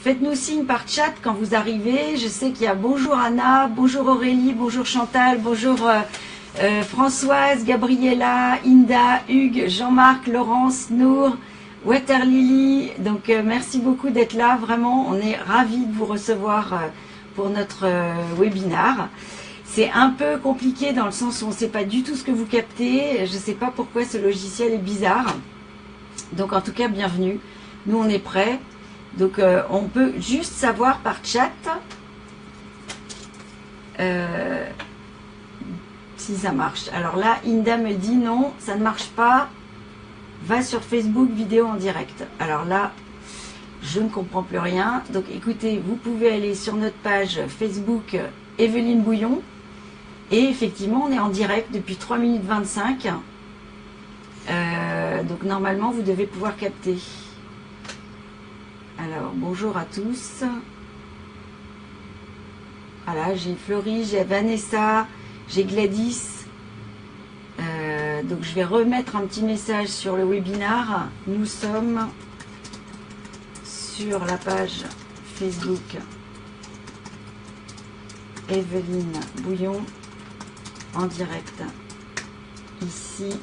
Faites-nous signe par chat quand vous arrivez. Je sais qu'il y a bonjour Anna, bonjour Aurélie, bonjour Chantal, bonjour Françoise, Gabriella, Inda, Hugues, Jean-Marc, Laurence, Nour, Waterlily. Donc merci beaucoup d'être là. Vraiment, on est ravis de vous recevoir pour notre webinar. C'est un peu compliqué dans le sens où on ne sait pas du tout ce que vous captez. Je ne sais pas pourquoi ce logiciel est bizarre. Donc en tout cas, bienvenue. Nous, on est prêts. Donc on peut juste savoir par chat si ça marche. Alors là, Inda me dit non, ça ne marche pas. Va sur Facebook, vidéo en direct. Alors là, je ne comprends plus rien. Donc écoutez, vous pouvez aller sur notre page Facebook Evelyne Bouillon. Et effectivement, on est en direct depuis 3 minutes 25. Donc normalement, vous devez pouvoir capter. Alors, bonjour à tous. Voilà, j'ai Florie, j'ai Vanessa, j'ai Gladys. Donc, je vais remettre un petit message sur le webinar. Nous sommes sur la page Facebook Evelyne Bouillon en direct. Ici,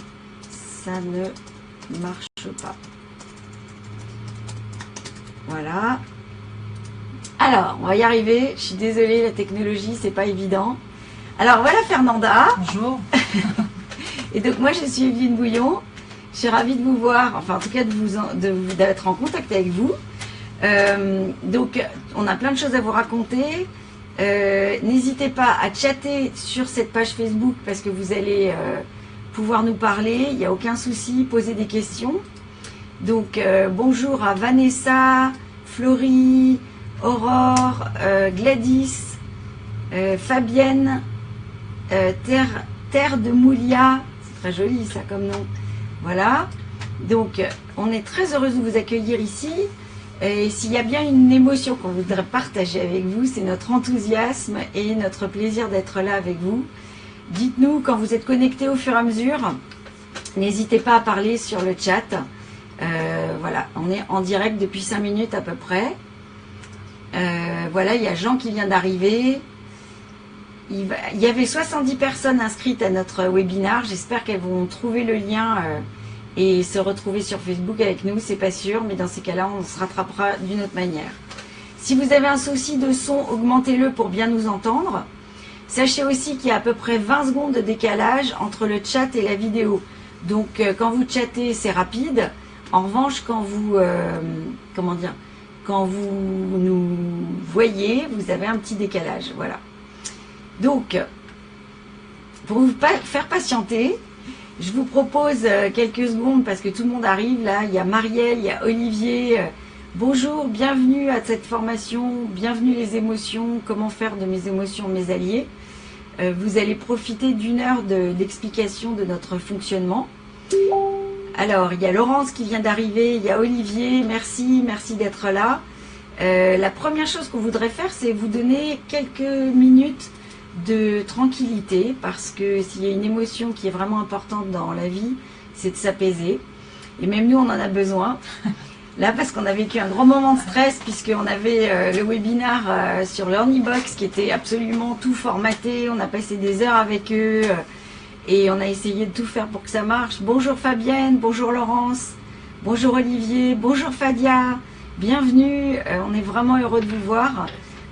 ça ne marche pas. Voilà. Alors, on va y arriver. Je suis désolée, la technologie, c'est pas évident. Alors, voilà Fernanda. Bonjour. Et donc, moi, je suis Evelyne Bouillon. Je suis ravie de vous voir, enfin, en tout cas, d'être en contact avec vous. Donc, on a plein de choses à vous raconter. N'hésitez pas à chatter sur cette page Facebook parce que vous allez pouvoir nous parler. Il n'y a aucun souci, poser des questions. Donc, bonjour à Vanessa, Florie, Aurore, Gladys, Fabienne, Terre de Moulia. C'est très joli ça comme nom. Voilà. Donc, on est très heureuse de vous accueillir ici. Et s'il y a bien une émotion qu'on voudrait partager avec vous, c'est notre enthousiasme et notre plaisir d'être là avec vous. Dites-nous quand vous êtes connectés au fur et à mesure. N'hésitez pas à parler sur le chat. Voilà, on est en direct depuis 5 minutes à peu près. Voilà, il y a Jean qui vient d'arriver. Il y avait 70 personnes inscrites à notre webinar. J'espère qu'elles vont trouver le lien et se retrouver sur Facebook avec nous. C'est pas sûr, mais dans ces cas-là, on se rattrapera d'une autre manière. Si vous avez un souci de son, augmentez-le pour bien nous entendre. Sachez aussi qu'il y a à peu près 20 secondes de décalage entre le chat et la vidéo. Donc, quand vous chattez, c'est rapide. En revanche, quand vous, quand vous nous voyez, vous avez un petit décalage, voilà. Donc, pour vous faire patienter, je vous propose quelques secondes parce que tout le monde arrive là. Il y a Marielle, il y a Olivier. Bonjour, bienvenue à cette formation, bienvenue les émotions, comment faire de mes émotions mes alliés. Vous allez profiter d'une heure d'explication de notre fonctionnement. Alors, il y a Laurence qui vient d'arriver, il y a Olivier, merci d'être là. La première chose qu'on voudrait faire, c'est vous donner quelques minutes de tranquillité, parce que s'il y a une émotion qui est vraiment importante dans la vie, c'est de s'apaiser. Et même nous, on en a besoin. Là, parce qu'on a vécu un grand moment de stress, puisqu'on avait le webinar sur l'Ornibox, qui était absolument tout formaté. On a passé des heures avec eux. Et on a essayé de tout faire pour que ça marche. Bonjour Fabienne, bonjour Laurence, bonjour Olivier, bonjour Fadia, bienvenue, on est vraiment heureux de vous voir.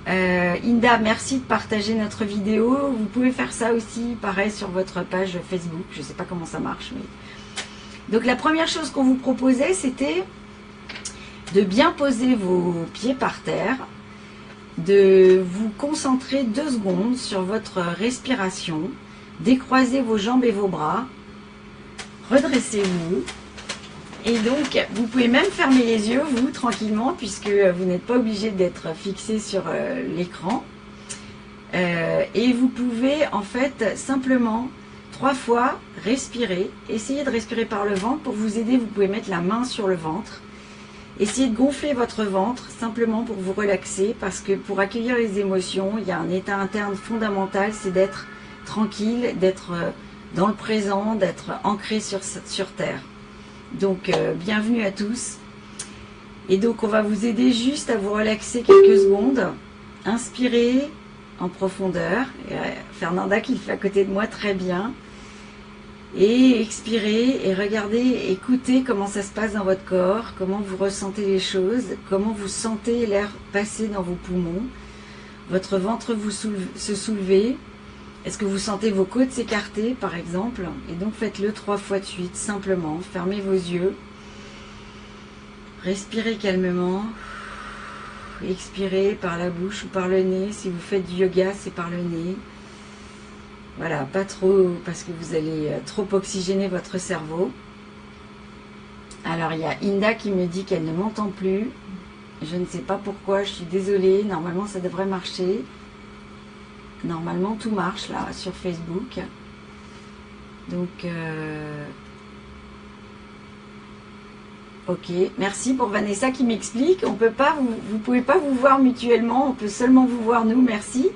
Inda, merci de partager notre vidéo. Vous pouvez faire ça aussi, pareil, sur votre page Facebook. Je ne sais pas comment ça marche. Mais... Donc la première chose qu'on vous proposait, c'était de bien poser vos pieds par terre, de vous concentrer 2 secondes sur votre respiration. Décroisez vos jambes et vos bras, redressez-vous, et donc vous pouvez même fermer les yeux, vous, tranquillement, puisque vous n'êtes pas obligé d'être fixé sur l'écran. Et vous pouvez, en fait, simplement, 3 fois, respirer. Essayez de respirer par le ventre. Pour vous aider, vous pouvez mettre la main sur le ventre. Essayez de gonfler votre ventre, simplement pour vous relaxer, parce que pour accueillir les émotions, il y a un état interne fondamental, c'est d'être tranquille, d'être dans le présent, d'être ancré sur terre. Donc, bienvenue à tous. Et donc on va vous aider juste à vous relaxer quelques secondes. Inspirez en profondeur. Et Fernanda qui le fait à côté de moi très bien. Et expirez et regardez, écoutez comment ça se passe dans votre corps, comment vous ressentez les choses, comment vous sentez l'air passer dans vos poumons. Votre ventre se soulever. Est-ce que vous sentez vos côtes s'écarter par exemple? Et donc faites-le 3 fois de suite, simplement. Fermez vos yeux. Respirez calmement. Expirez par la bouche ou par le nez. Si vous faites du yoga, c'est par le nez. Voilà, pas trop parce que vous allez trop oxygéner votre cerveau. Alors il y a Inda qui me dit qu'elle ne m'entend plus. Je ne sais pas pourquoi, je suis désolée. Normalement ça devrait marcher. Normalement tout marche là sur Facebook. Donc ok, merci pour Vanessa qui m'explique. On peut pas, vous pouvez pas vous voir mutuellement, on peut seulement vous voir nous, merci.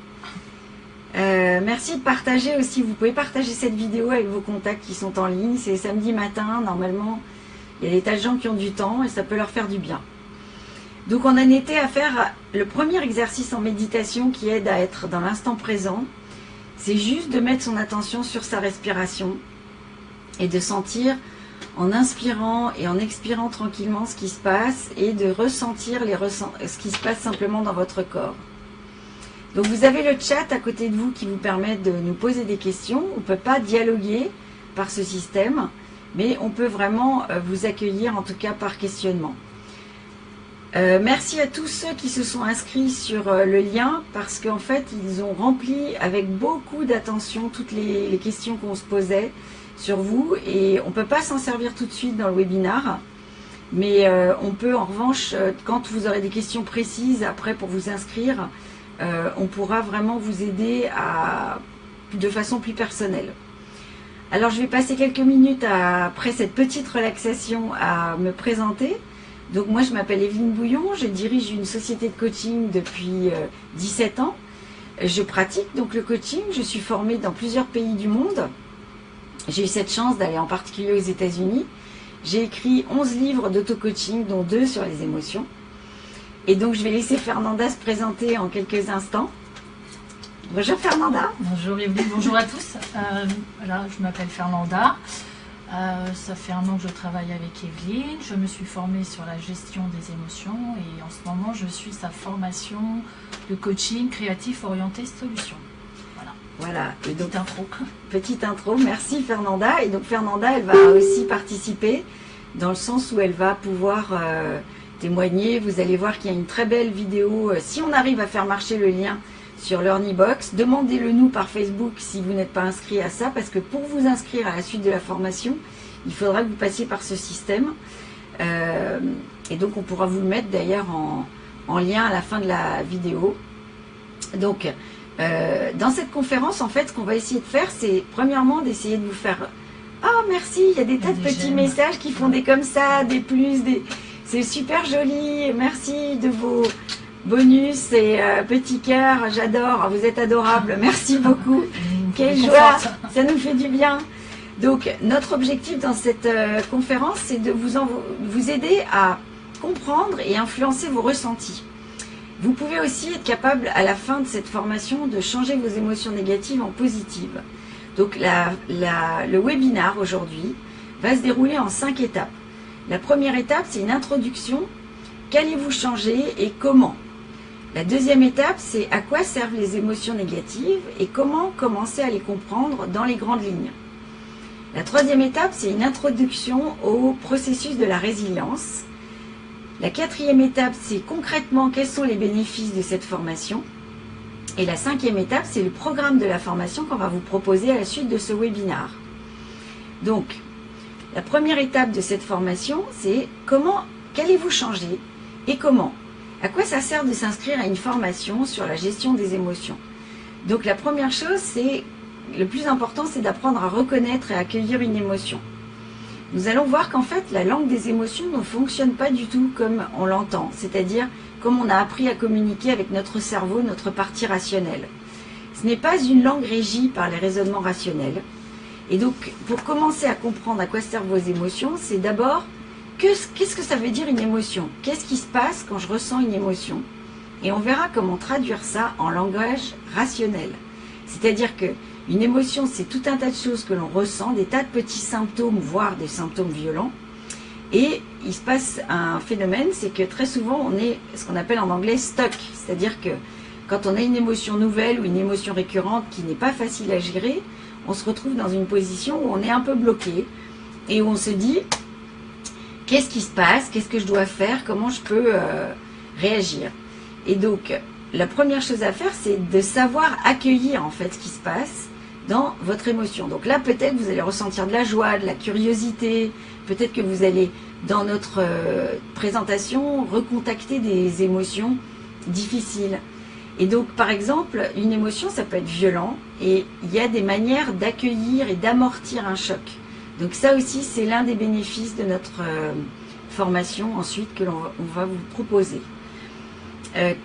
Merci de partager aussi, vous pouvez partager cette vidéo avec vos contacts qui sont en ligne. C'est samedi matin, normalement il y a des tas de gens qui ont du temps et ça peut leur faire du bien. Donc on en était à faire le premier exercice en méditation qui aide à être dans l'instant présent. C'est juste de mettre son attention sur sa respiration et de sentir en inspirant et en expirant tranquillement ce qui se passe et de ressentir ce qui se passe simplement dans votre corps. Donc vous avez le chat à côté de vous qui vous permet de nous poser des questions. On ne peut pas dialoguer par ce système, mais on peut vraiment vous accueillir en tout cas par questionnement. Merci à tous ceux qui se sont inscrits sur le lien parce qu'en fait ils ont rempli avec beaucoup d'attention toutes les questions qu'on se posait sur vous et on ne peut pas s'en servir tout de suite dans le webinar, mais on peut en revanche, quand vous aurez des questions précises après pour vous inscrire, on pourra vraiment vous aider de façon plus personnelle. Alors je vais passer quelques minutes après cette petite relaxation à me présenter. Donc moi je m'appelle Evelyne Bouillon, je dirige une société de coaching depuis 17 ans. Je pratique donc le coaching, je suis formée dans plusieurs pays du monde. J'ai eu cette chance d'aller en particulier aux États-Unis. J'ai écrit 11 livres d'auto-coaching, dont 2 sur les émotions. Et donc je vais laisser Fernanda se présenter en quelques instants. Bonjour Fernanda. Bonjour Evelyne, bonjour à tous. Voilà, je m'appelle Fernanda. Ça fait 1 an que je travaille avec Evelyne. Je me suis formée sur la gestion des émotions et en ce moment je suis sa formation de coaching créatif orienté solution. Voilà. Et donc, petite intro, merci Fernanda. Et donc Fernanda, elle va aussi participer dans le sens où elle va pouvoir témoigner. Vous allez voir qu'il y a une très belle vidéo. Si on arrive à faire marcher le lien sur LearnyBox, demandez-le nous par Facebook si vous n'êtes pas inscrit à ça, parce que pour vous inscrire à la suite de la formation, il faudra que vous passiez par ce système. Et donc on pourra vous le mettre d'ailleurs en lien à la fin de la vidéo. Donc dans cette conférence, en fait, ce qu'on va essayer de faire, c'est premièrement d'essayer de vous faire « Oh, merci, il y a des tas de petits messages qui font des comme ça, des plus, des... c'est super joli, merci de vos bonus et petits cœurs, j'adore, vous êtes adorables, merci beaucoup, quelle joie, ça nous fait du bien !» Donc, notre objectif dans cette conférence, c'est de vous aider à comprendre et influencer vos ressentis. Vous pouvez aussi être capable, à la fin de cette formation, de changer vos émotions négatives en positives. Donc, le webinaire aujourd'hui va se dérouler en 5 étapes. La première étape, c'est une introduction. Qu'allez-vous changer et comment? La deuxième étape, c'est à quoi servent les émotions négatives et comment commencer à les comprendre dans les grandes lignes. La troisième étape, c'est une introduction au processus de la résilience. La quatrième étape, c'est concrètement quels sont les bénéfices de cette formation. Et la cinquième étape, c'est le programme de la formation qu'on va vous proposer à la suite de ce webinaire. Donc, la première étape de cette formation, c'est qu'allez-vous changer et comment? À quoi ça sert de s'inscrire à une formation sur la gestion des émotions? Donc, la première chose, le plus important, c'est d'apprendre à reconnaître et à accueillir une émotion. Nous allons voir qu'en fait, la langue des émotions ne fonctionne pas du tout comme on l'entend, c'est-à-dire comme on a appris à communiquer avec notre cerveau, notre partie rationnelle. Ce n'est pas une langue régie par les raisonnements rationnels. Et donc, pour commencer à comprendre à quoi servent vos émotions, c'est d'abord qu'est-ce que ça veut dire une émotion? Qu'est-ce qui se passe quand je ressens une émotion? Et on verra comment traduire ça en langage rationnel. C'est-à-dire que une émotion, c'est tout un tas de choses que l'on ressent, des tas de petits symptômes, voire des symptômes violents. Et il se passe un phénomène, c'est que très souvent, on est ce qu'on appelle en anglais stuck. C'est-à-dire que quand on a une émotion nouvelle ou une émotion récurrente qui n'est pas facile à gérer, on se retrouve dans une position où on est un peu bloqué et où on se dit « Qu'est-ce qui se passe? Qu'est-ce que je dois faire? Comment je peux réagir ?» Et donc, la première chose à faire, c'est de savoir accueillir en fait ce qui se passe dans votre émotion. Donc là, peut-être vous allez ressentir de la joie, de la curiosité, peut-être que vous allez, dans notre présentation, recontacter des émotions difficiles. Et donc, par exemple, une émotion, ça peut être violent, et il y a des manières d'accueillir et d'amortir un choc. Donc ça aussi, c'est l'un des bénéfices de notre formation, ensuite, que l'on va vous proposer.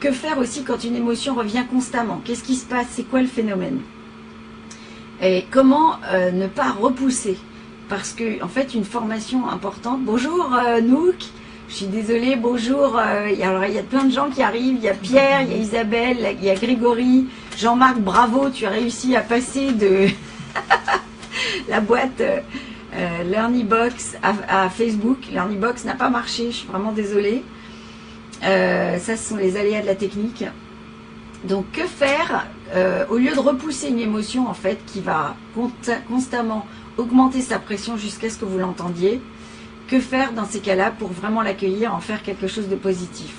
Que faire aussi quand une émotion revient constamment? Qu'est-ce qui se passe? C'est quoi le phénomène? Et comment ne pas repousser? Parce que, en fait, une formation importante... Bonjour Nouk, je suis désolée, bonjour. Alors, il y a plein de gens qui arrivent. Il y a Pierre, il y a Isabelle, il y a Grégory. Jean-Marc, bravo, tu as réussi à passer de la boîte LearnyBox à Facebook. LearnyBox n'a pas marché, je suis vraiment désolée. Ça, ce sont les aléas de la technique. Donc, que faire au lieu de repousser une émotion, en fait, qui va constamment augmenter sa pression jusqu'à ce que vous l'entendiez? Que faire dans ces cas-là pour vraiment l'accueillir, en faire quelque chose de positif?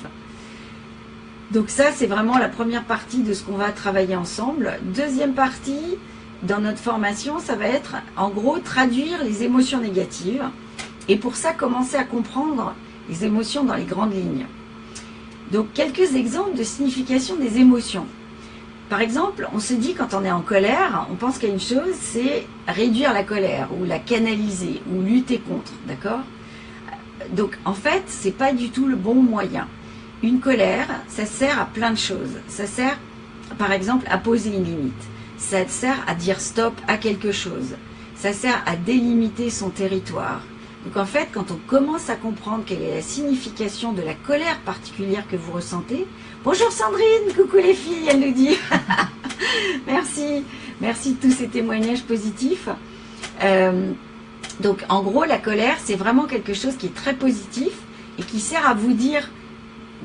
Donc ça, c'est vraiment la première partie de ce qu'on va travailler ensemble. Deuxième partie, dans notre formation, ça va être, en gros, traduire les émotions négatives. Et pour ça, commencer à comprendre les émotions dans les grandes lignes. Donc, quelques exemples de signification des émotions. Par exemple, on se dit quand on est en colère, on pense qu'à une chose, c'est réduire la colère, ou la canaliser, ou lutter contre, d'accord? Donc, en fait, c'est pas du tout le bon moyen. Une colère, ça sert à plein de choses. Ça sert, par exemple, à poser une limite. Ça sert à dire stop à quelque chose. Ça sert à délimiter son territoire. Donc en fait, quand on commence à comprendre quelle est la signification de la colère particulière que vous ressentez... Bonjour Sandrine, coucou les filles, elle nous dit. Merci, merci de tous ces témoignages positifs. Donc en gros, la colère, c'est vraiment quelque chose qui est très positif et qui sert à vous dire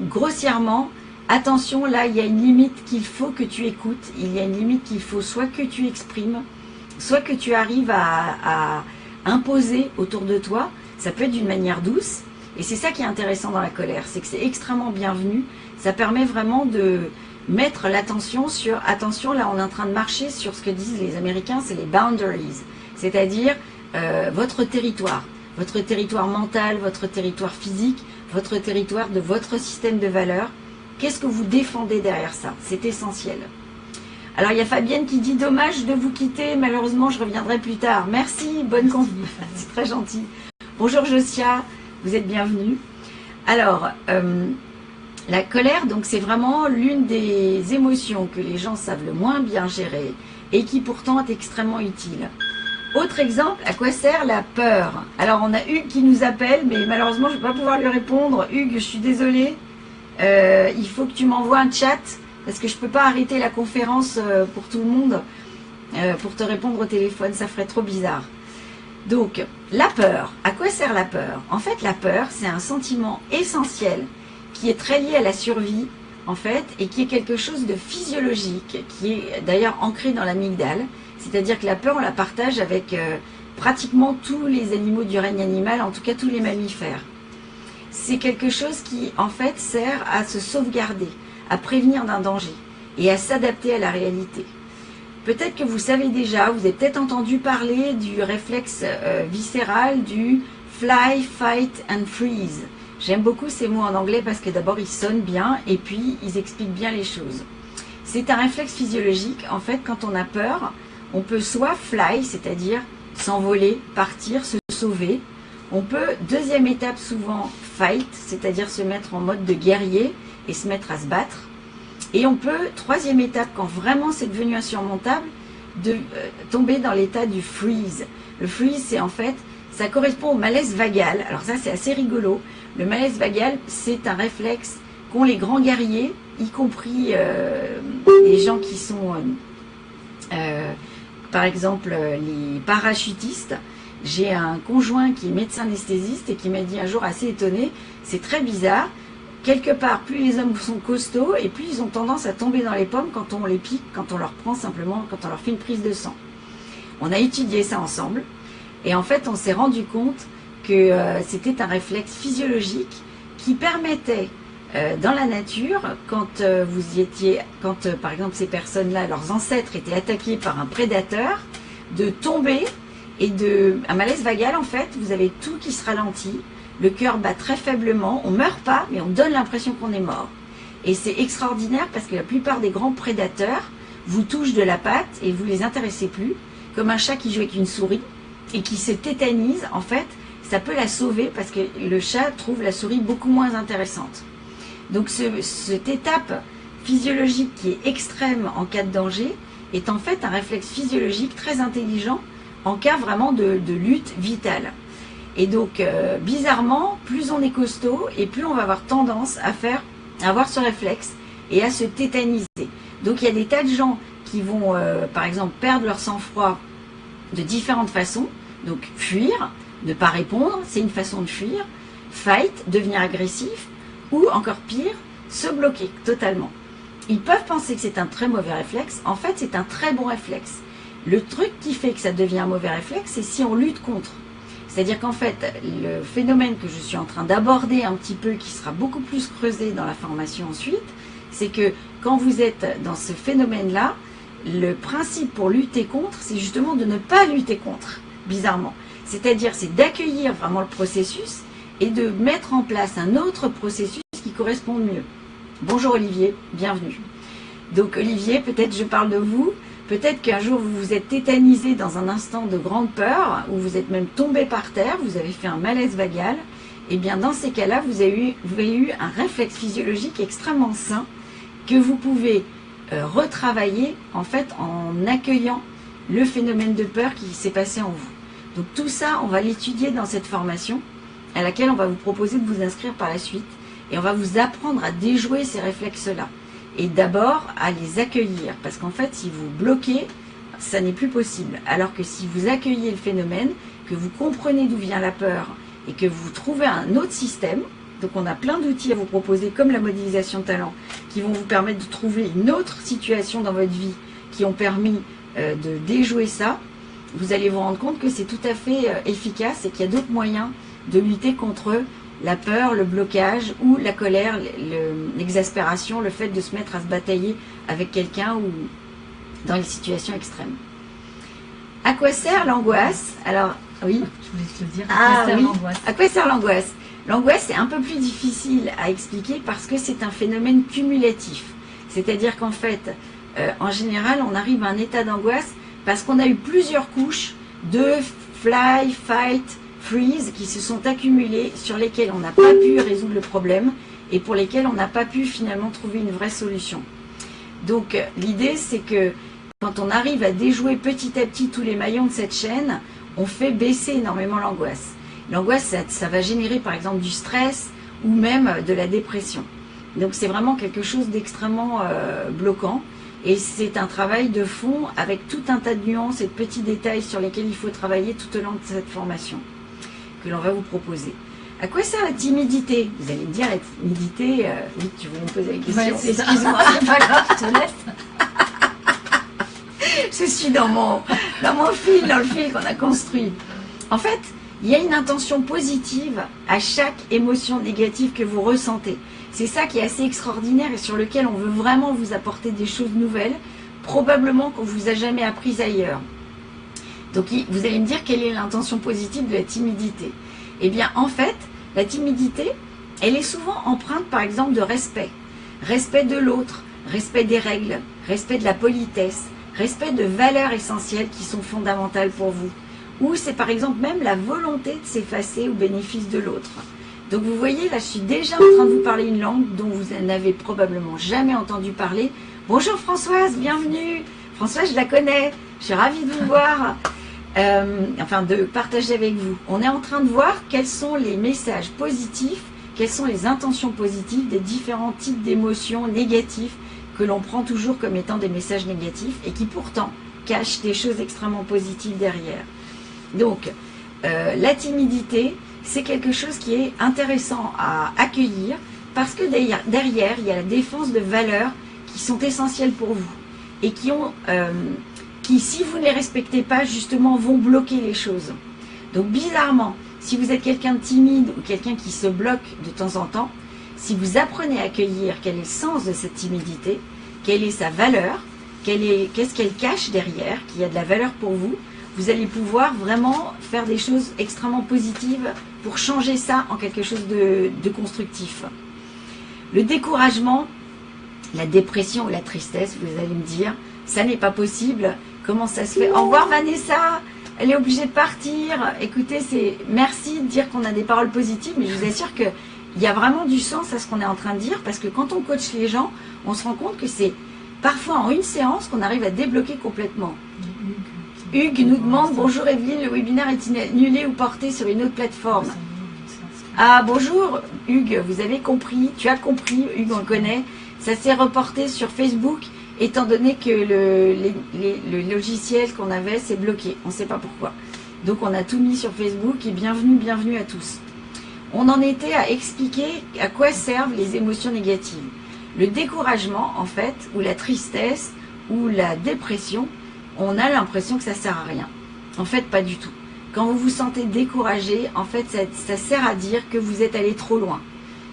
grossièrement, attention, là, il y a une limite qu'il faut que tu écoutes, il y a une limite qu'il faut soit que tu exprimes, soit que tu arrives à imposer autour de toi. Ça peut être d'une manière douce, et c'est ça qui est intéressant dans la colère, c'est que c'est extrêmement bienvenu. Ça permet vraiment de mettre l'attention sur, attention, là on est en train de marcher sur ce que disent les Américains, c'est les boundaries, c'est-à-dire votre territoire mental, votre territoire physique, votre territoire de votre système de valeurs. Qu'est-ce que vous défendez derrière ça? C'est essentiel. Alors, il y a Fabienne qui dit « Dommage de vous quitter, malheureusement, je reviendrai plus tard. » Merci, bonne confiance. C'est très gentil. Bonjour Josia, vous êtes bienvenue. Alors, la colère, donc, c'est vraiment l'une des émotions que les gens savent le moins bien gérer et qui pourtant est extrêmement utile. Autre exemple, à quoi sert la peur? Alors, on a Hugues qui nous appelle, mais malheureusement, je ne vais pas pouvoir lui répondre. Hugues, je suis désolée. Il faut que tu m'envoies un chat. Parce que je ne peux pas arrêter la conférence pour tout le monde, pour te répondre au téléphone, ça ferait trop bizarre. Donc, la peur, à quoi sert la peur? En fait, la peur, c'est un sentiment essentiel qui est très lié à la survie, en fait, et qui est quelque chose de physiologique, qui est d'ailleurs ancré dans l'amygdale. C'est-à-dire que la peur, on la partage avec pratiquement tous les animaux du règne animal, en tout cas tous les mammifères. C'est quelque chose qui, en fait, sert à se sauvegarder, à prévenir d'un danger et à s'adapter à la réalité. Peut-être que vous savez déjà, vous avez peut-être entendu parler du réflexe viscéral du fly, fight and freeze. J'aime beaucoup ces mots en anglais parce que d'abord ils sonnent bien et puis ils expliquent bien les choses. C'est un réflexe physiologique. En fait, quand on a peur, on peut soit fly, c'est-à-dire s'envoler, partir, se sauver. On peut, deuxième étape souvent, fight, c'est-à-dire se mettre en mode de guerrier et se mettre à se battre. Et on peut, troisième étape, quand vraiment c'est devenu insurmontable, de tomber dans l'état du freeze. Le freeze, c'est en fait, ça correspond au malaise vagal. Alors ça, c'est assez rigolo. Le malaise vagal, c'est un réflexe qu'ont les grands guerriers, y compris les gens qui sont, par exemple, les parachutistes. J'ai un conjoint qui est médecin anesthésiste et qui m'a dit un jour, assez étonné, c'est très bizarre. Quelque part, plus les hommes sont costauds et plus ils ont tendance à tomber dans les pommes quand on les pique, quand on leur prend simplement, quand on leur fait une prise de sang. On a étudié ça ensemble et en fait, on s'est rendu compte que c'était un réflexe physiologique qui permettait dans la nature, quand vous y étiez, quand par exemple ces personnes-là, leurs ancêtres étaient attaqués par un prédateur, de tomber et un malaise vagal en fait, vous avez tout qui se ralentit. Le cœur bat très faiblement, on ne meurt pas, mais on donne l'impression qu'on est mort. Et c'est extraordinaire parce que la plupart des grands prédateurs vous touchent de la patte et vous les intéressez plus. Comme un chat qui joue avec une souris et qui se tétanise, en fait, ça peut la sauver parce que le chat trouve la souris beaucoup moins intéressante. Donc cette étape physiologique qui est extrême en cas de danger est en fait un réflexe physiologique très intelligent en cas vraiment de lutte vitale. Et donc, bizarrement, plus on est costaud et plus on va avoir tendance à avoir ce réflexe et à se tétaniser. Donc, il y a des tas de gens qui vont, par exemple, perdre leur sang-froid de différentes façons. Donc, fuir, ne pas répondre, c'est une façon de fuir. Fight, devenir agressif. Ou, encore pire, se bloquer totalement. Ils peuvent penser que c'est un très mauvais réflexe. En fait, c'est un très bon réflexe. Le truc qui fait que ça devient un mauvais réflexe, c'est si on lutte contre. C'est-à-dire qu'en fait, le phénomène que je suis en train d'aborder un petit peu, qui sera beaucoup plus creusé dans la formation ensuite, c'est que quand vous êtes dans ce phénomène-là, le principe pour lutter contre, c'est justement de ne pas lutter contre, bizarrement. C'est-à-dire, c'est d'accueillir vraiment le processus et de mettre en place un autre processus qui correspond mieux. Bonjour Olivier, bienvenue. Donc Olivier, peut-être je parle de vous. Peut-être qu'un jour vous vous êtes tétanisé dans un instant de grande peur, ou vous êtes même tombé par terre, vous avez fait un malaise vagal. Et bien dans ces cas-là, vous avez eu un réflexe physiologique extrêmement sain que vous pouvez retravailler en fait en accueillant le phénomène de peur qui s'est passé en vous. Donc tout ça, on va l'étudier dans cette formation à laquelle on va vous proposer de vous inscrire par la suite. Et on va vous apprendre à déjouer ces réflexes-là. Et d'abord à les accueillir, parce qu'en fait si vous bloquez, ça n'est plus possible. Alors que si vous accueillez le phénomène, que vous comprenez d'où vient la peur et que vous trouvez un autre système, donc on a plein d'outils à vous proposer comme la modélisation de talent qui vont vous permettre de trouver une autre situation dans votre vie qui ont permis de déjouer ça, vous allez vous rendre compte que c'est tout à fait efficace et qu'il y a d'autres moyens de lutter contre la peur, le blocage ou la colère, l'exaspération, le fait de se mettre à se batailler avec quelqu'un ou dans les situations extrêmes. À quoi sert l'angoisse? Alors, oui. Je voulais te le dire. Ah oui. À quoi sert l'angoisse? L'angoisse, c'est un peu plus difficile à expliquer parce que c'est un phénomène cumulatif. C'est-à-dire qu'en fait, en général, on arrive à un état d'angoisse parce qu'on a eu plusieurs couches de fly, fight, freeze qui se sont accumulées, sur lesquelles on n'a pas pu résoudre le problème et pour lesquelles on n'a pas pu finalement trouver une vraie solution. Donc l'idée c'est que quand on arrive à déjouer petit à petit tous les maillons de cette chaîne, on fait baisser énormément l'angoisse. L'angoisse, ça va générer par exemple du stress ou même de la dépression. Donc c'est vraiment quelque chose d'extrêmement bloquant. Et c'est un travail de fond avec tout un tas de nuances et de petits détails sur lesquels il faut travailler tout au long de cette formation que l'on va vous proposer. À quoi sert la timidité? Vous allez me dire, la timidité, oui, tu veux me poser la question? Ouais, excuse-moi, c'est pas grave, je te laisse. Je suis dans mon fil, dans le fil qu'on a construit. En fait, il y a une intention positive à chaque émotion négative que vous ressentez. C'est ça qui est assez extraordinaire et sur lequel on veut vraiment vous apporter des choses nouvelles, probablement qu'on ne vous a jamais apprises ailleurs. Donc vous allez me dire quelle est l'intention positive de la timidité. Eh bien en fait, la timidité, elle est souvent empreinte par exemple de respect. Respect de l'autre, respect des règles, respect de la politesse, respect de valeurs essentielles qui sont fondamentales pour vous. Ou c'est par exemple même la volonté de s'effacer au bénéfice de l'autre. Donc vous voyez, là je suis déjà en train de vous parler une langue dont vous n'avez probablement jamais entendu parler. Bonjour Françoise, bienvenue. Françoise, je la connais, je suis ravie de vous voir. enfin de partager avec vous. On est en train de voir quels sont les messages positifs, quelles sont les intentions positives des différents types d'émotions négatives que l'on prend toujours comme étant des messages négatifs et qui pourtant cachent des choses extrêmement positives derrière. Donc, la timidité, c'est quelque chose qui est intéressant à accueillir parce que derrière, il y a la défense de valeurs qui sont essentielles pour vous et qui, si vous ne les respectez pas, justement, vont bloquer les choses. Donc, bizarrement, si vous êtes quelqu'un de timide ou quelqu'un qui se bloque de temps en temps, si vous apprenez à accueillir quel est le sens de cette timidité, quelle est sa valeur, qu'est-ce qu'elle cache derrière, qu'il y a de la valeur pour vous, vous allez pouvoir vraiment faire des choses extrêmement positives pour changer ça en quelque chose de constructif. Le découragement, la dépression ou la tristesse, vous allez me dire, ça n'est pas possible. Comment ça se fait? Au revoir Vanessa, elle est obligée de partir. Écoutez, merci de dire qu'on a des paroles positives, mais je vous assure qu'il y a vraiment du sens à ce qu'on est en train de dire, parce que quand on coach les gens, on se rend compte que c'est parfois en une séance qu'on arrive à débloquer complètement. Hugues nous demande, bonjour Evelyne, le webinaire est annulé ou porté sur une autre plateforme? Ah bonjour Hugues, vous avez compris, tu as compris, Hugues on le connaît, ça s'est reporté sur Facebook étant donné que le logiciel qu'on avait s'est bloqué, on ne sait pas pourquoi. Donc on a tout mis sur Facebook et bienvenue à tous. On en était à expliquer à quoi servent les émotions négatives. Le découragement en fait, ou la tristesse, ou la dépression, on a l'impression que ça sert à rien. En fait, pas du tout. Quand vous vous sentez découragé, en fait, ça sert à dire que vous êtes allé trop loin.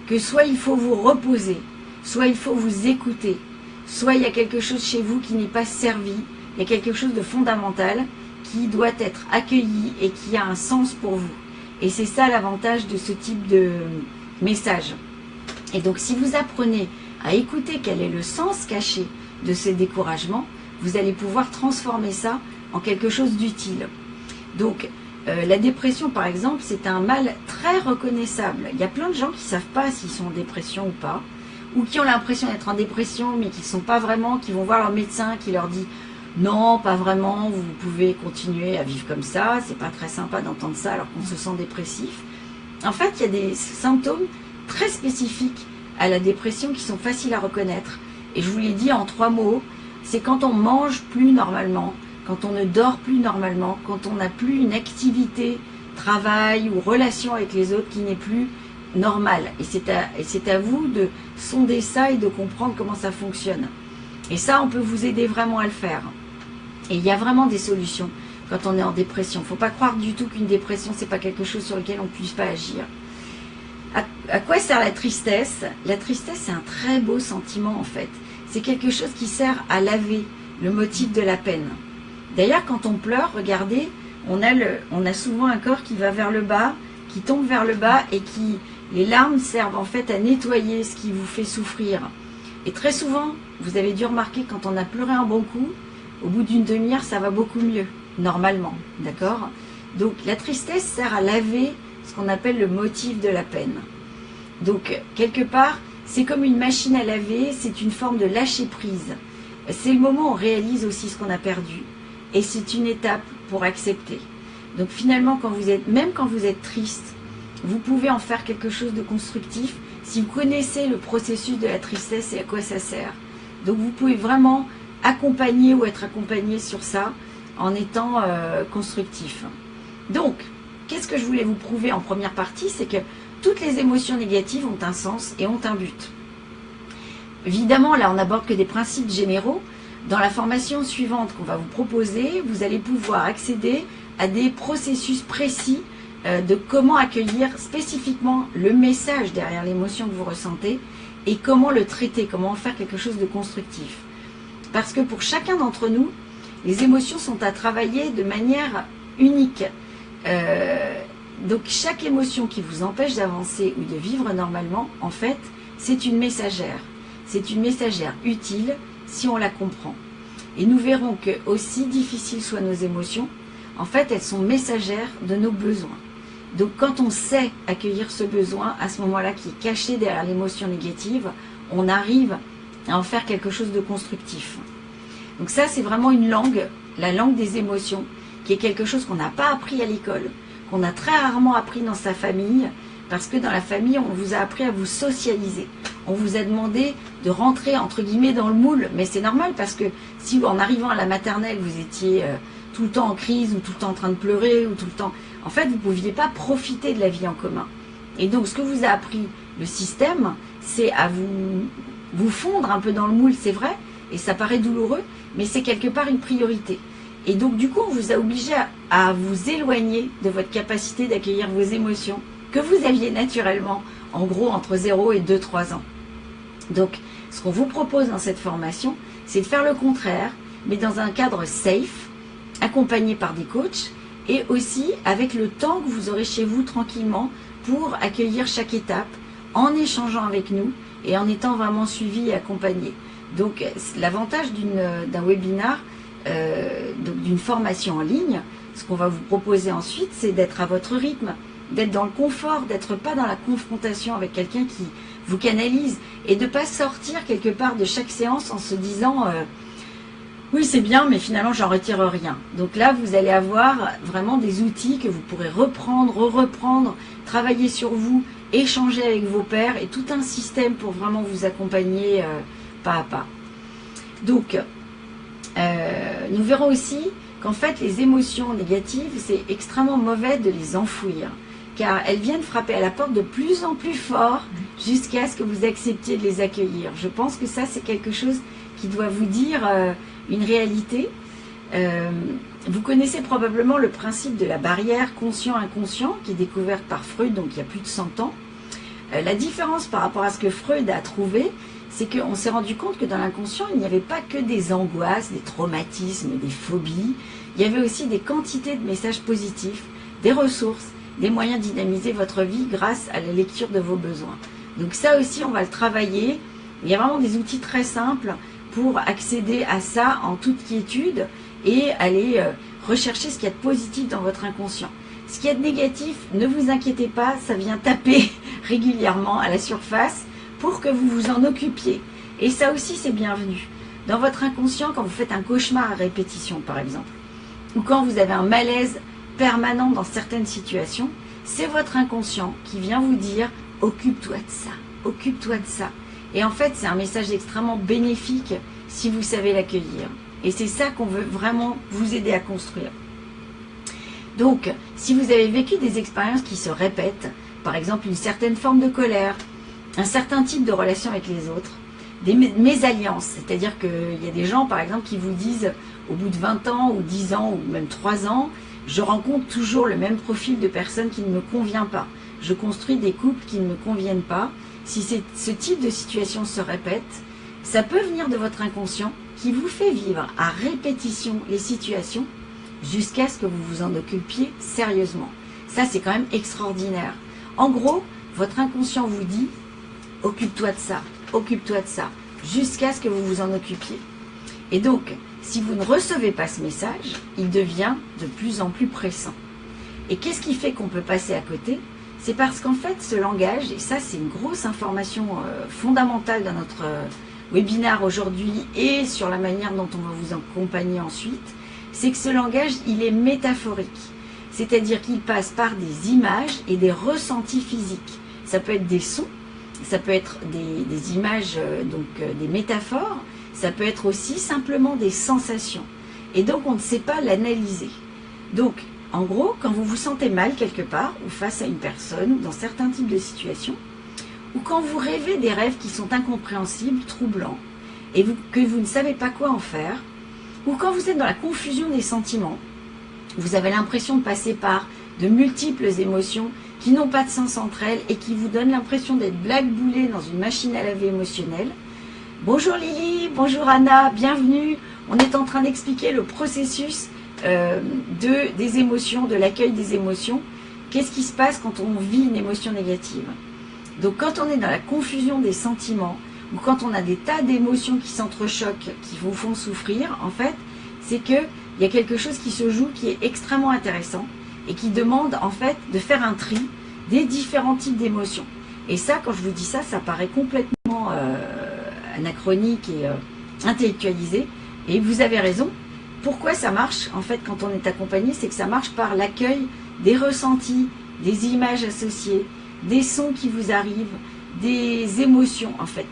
Que soit il faut vous reposer, soit il faut vous écouter, soit il y a quelque chose chez vous qui n'est pas servi, il y a quelque chose de fondamental qui doit être accueilli et qui a un sens pour vous. Et c'est ça l'avantage de ce type de message. Et donc, si vous apprenez à écouter quel est le sens caché de ce découragement, vous allez pouvoir transformer ça en quelque chose d'utile. Donc, la dépression, par exemple, c'est un mal très reconnaissable. Il y a plein de gens qui ne savent pas s'ils sont en dépression ou pas, ou qui ont l'impression d'être en dépression, mais qui ne sont pas vraiment, qui vont voir leur médecin qui leur dit « Non, pas vraiment, vous pouvez continuer à vivre comme ça, c'est pas très sympa d'entendre ça alors qu'on se sent dépressif. » En fait, il y a des symptômes très spécifiques à la dépression qui sont faciles à reconnaître. Et je vous l'ai dit en 3 mots, c'est quand on mange plus normalement, quand on ne dort plus normalement, quand on n'a plus une activité, travail ou relation avec les autres qui n'est plus normale. Et c'est à vous de sonder ça et de comprendre comment ça fonctionne. Et ça, on peut vous aider vraiment à le faire. Et il y a vraiment des solutions quand on est en dépression. Il ne faut pas croire du tout qu'une dépression, c'est pas quelque chose sur lequel on ne puisse pas agir. À quoi sert la tristesse? La tristesse, c'est un très beau sentiment en fait. C'est quelque chose qui sert à laver le motif de la peine. D'ailleurs, quand on pleure, regardez, on a souvent un corps qui va vers le bas, qui tombe vers le bas et les larmes servent en fait à nettoyer ce qui vous fait souffrir. Et très souvent, vous avez dû remarquer, quand on a pleuré un bon coup, au bout d'une demi-heure, ça va beaucoup mieux, normalement, d'accord? Donc, la tristesse sert à laver ce qu'on appelle le motif de la peine. Donc, quelque part, c'est comme une machine à laver, c'est une forme de lâcher prise. C'est le moment où on réalise aussi ce qu'on a perdu. Et c'est une étape pour accepter. Donc finalement, même quand vous êtes triste, vous pouvez en faire quelque chose de constructif si vous connaissez le processus de la tristesse et à quoi ça sert. Donc vous pouvez vraiment accompagner ou être accompagné sur ça en étant constructif. Donc, qu'est-ce que je voulais vous prouver en première partie? C'est que toutes les émotions négatives ont un sens et ont un but. Évidemment, là, on n'aborde que des principes généraux. Dans la formation suivante qu'on va vous proposer, vous allez pouvoir accéder à des processus précis de comment accueillir spécifiquement le message derrière l'émotion que vous ressentez et comment le traiter, comment en faire quelque chose de constructif. Parce que pour chacun d'entre nous, les émotions sont à travailler de manière unique. Donc chaque émotion qui vous empêche d'avancer ou de vivre normalement, en fait, c'est une messagère. C'est une messagère utile si on la comprend. Et nous verrons que, aussi difficiles soient nos émotions, en fait, elles sont messagères de nos besoins. Donc, quand on sait accueillir ce besoin, à ce moment-là, qui est caché derrière l'émotion négative, on arrive à en faire quelque chose de constructif. Donc ça, c'est vraiment une langue, la langue des émotions, qui est quelque chose qu'on n'a pas appris à l'école, qu'on a très rarement appris dans sa famille, parce que dans la famille, on vous a appris à vous socialiser. On vous a demandé de rentrer, entre guillemets, dans le moule. Mais c'est normal, parce que si en arrivant à la maternelle, vous étiez tout le temps en crise, ou tout le temps en train de pleurer, ou tout le temps... En fait, vous ne pouviez pas profiter de la vie en commun. Et donc, ce que vous a appris le système, c'est à vous fondre un peu dans le moule, c'est vrai, et ça paraît douloureux, mais c'est quelque part une priorité. Et donc, du coup, on vous a obligé à vous éloigner de votre capacité d'accueillir vos émotions, que vous aviez naturellement, en gros, entre 0 et 2-3 ans. Donc, ce qu'on vous propose dans cette formation, c'est de faire le contraire, mais dans un cadre safe, accompagné par des coachs, et aussi avec le temps que vous aurez chez vous tranquillement pour accueillir chaque étape, en échangeant avec nous, et en étant vraiment suivi et accompagné. Donc, l'avantage d'un webinar, donc d'une formation en ligne, ce qu'on va vous proposer ensuite, c'est d'être à votre rythme, d'être dans le confort, d'être pas dans la confrontation avec quelqu'un qui vous canalise, et de pas sortir quelque part de chaque séance en se disant oui c'est bien mais finalement j'en retire rien. Donc là vous allez avoir vraiment des outils que vous pourrez reprendre, travailler sur vous, échanger avec vos pairs, et tout un système pour vraiment vous accompagner pas à pas. Donc nous verrons aussi qu'en fait les émotions négatives, c'est extrêmement mauvais de les enfouir, car elles viennent frapper à la porte de plus en plus fort jusqu'à ce que vous acceptiez de les accueillir. Je pense que ça, c'est quelque chose qui doit vous dire une réalité. Vous connaissez probablement le principe de la barrière conscient-inconscient qui est découverte par Freud, donc il y a plus de 100 ans. La différence par rapport à ce que Freud a trouvé, c'est qu'on s'est rendu compte que dans l'inconscient, il n'y avait pas que des angoisses, des traumatismes, des phobies. Il y avait aussi des quantités de messages positifs, des ressources, des moyens de dynamiser votre vie grâce à la lecture de vos besoins. Donc ça aussi, on va le travailler. Il y a vraiment des outils très simples pour accéder à ça en toute quiétude et aller rechercher ce qu'il y a de positif dans votre inconscient. Ce qu'il y a de négatif, ne vous inquiétez pas, ça vient taper régulièrement à la surface pour que vous vous en occupiez. Et ça aussi, c'est bienvenu. Dans votre inconscient, quand vous faites un cauchemar à répétition, par exemple, ou quand vous avez un malaise permanent dans certaines situations, c'est votre inconscient qui vient vous dire « occupe-toi de ça, occupe-toi de ça ». Et en fait, c'est un message extrêmement bénéfique si vous savez l'accueillir. Et c'est ça qu'on veut vraiment vous aider à construire. Donc, si vous avez vécu des expériences qui se répètent, par exemple une certaine forme de colère, un certain type de relation avec les autres, des mésalliances, c'est-à-dire qu'il y a des gens, par exemple, qui vous disent au bout de 20 ans ou 10 ans ou même 3 ans, je rencontre toujours le même profil de personne qui ne me convient pas. Je construis des couples qui ne me conviennent pas. Si ce type de situation se répète, ça peut venir de votre inconscient qui vous fait vivre à répétition les situations jusqu'à ce que vous vous en occupiez sérieusement. Ça, c'est quand même extraordinaire. En gros, votre inconscient vous dit « occupe-toi de ça », jusqu'à ce que vous vous en occupiez. Et donc, si vous ne recevez pas ce message, il devient de plus en plus pressant. Et qu'est-ce qui fait qu'on peut passer à côté? C'est parce qu'en fait, ce langage, et ça c'est une grosse information fondamentale dans notre webinaire aujourd'hui et sur la manière dont on va vous accompagner ensuite, c'est que ce langage, il est métaphorique. C'est-à-dire qu'il passe par des images et des ressentis physiques. Ça peut être des sons, ça peut être des images, des métaphores, ça peut être aussi simplement des sensations. Et donc, on ne sait pas l'analyser. Donc, en gros, quand vous vous sentez mal quelque part, ou face à une personne, ou dans certains types de situations, ou quand vous rêvez des rêves qui sont incompréhensibles, troublants, et que vous ne savez pas quoi en faire, ou quand vous êtes dans la confusion des sentiments, vous avez l'impression de passer par de multiples émotions qui n'ont pas de sens entre elles et qui vous donnent l'impression d'être blackboulé dans une machine à laver émotionnelle. Bonjour Lily, bonjour Anna, bienvenue. On est en train d'expliquer le processus des émotions, de l'accueil des émotions. Qu'est-ce qui se passe quand on vit une émotion négative? Donc quand on est dans la confusion des sentiments, ou quand on a des tas d'émotions qui s'entrechoquent, qui vous font souffrir, en fait, c'est qu'il y a quelque chose qui se joue qui est extrêmement intéressant et qui demande en fait de faire un tri des différents types d'émotions. Et ça, quand je vous dis ça, ça paraît complètement anachronique et intellectualisé. Et vous avez raison, pourquoi ça marche en fait quand on est accompagné? C'est que ça marche par l'accueil des ressentis, des images associées, des sons qui vous arrivent, des émotions en fait.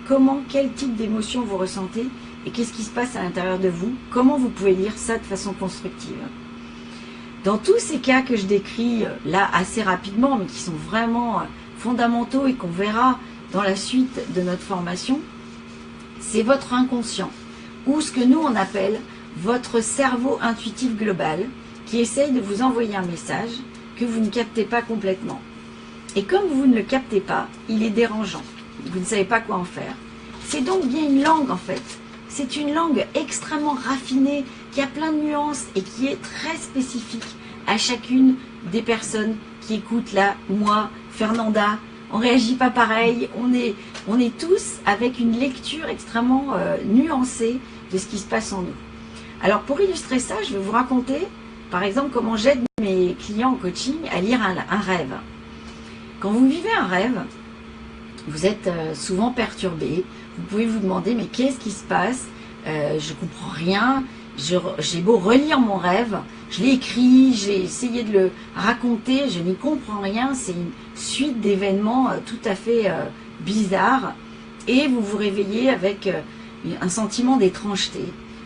Quel type d'émotion vous ressentez et qu'est-ce qui se passe à l'intérieur de vous? Comment vous pouvez lire ça de façon constructive? Dans tous ces cas que je décris là assez rapidement, mais qui sont vraiment fondamentaux et qu'on verra dans la suite de notre formation, c'est votre inconscient, ou ce que nous on appelle votre cerveau intuitif global, qui essaye de vous envoyer un message que vous ne captez pas complètement. Et comme vous ne le captez pas, il est dérangeant. Vous ne savez pas quoi en faire. C'est donc bien une langue en fait. C'est une langue extrêmement raffinée, qui a plein de nuances et qui est très spécifique à chacune des personnes qui écoutent là, moi, Fernanda. On ne réagit pas pareil, on est tous avec une lecture extrêmement nuancée de ce qui se passe en nous. Alors pour illustrer ça, je vais vous raconter par exemple comment j'aide mes clients en coaching à lire un rêve. Quand vous vivez un rêve, vous êtes souvent perturbé, vous pouvez vous demander mais qu'est-ce qui se passe, je comprends rien, j'ai beau relire mon rêve, je l'ai écrit, j'ai essayé de le raconter, je n'y comprends rien, c'est une suite d'événements tout à fait bizarres et vous vous réveillez avec un sentiment d'étrangeté.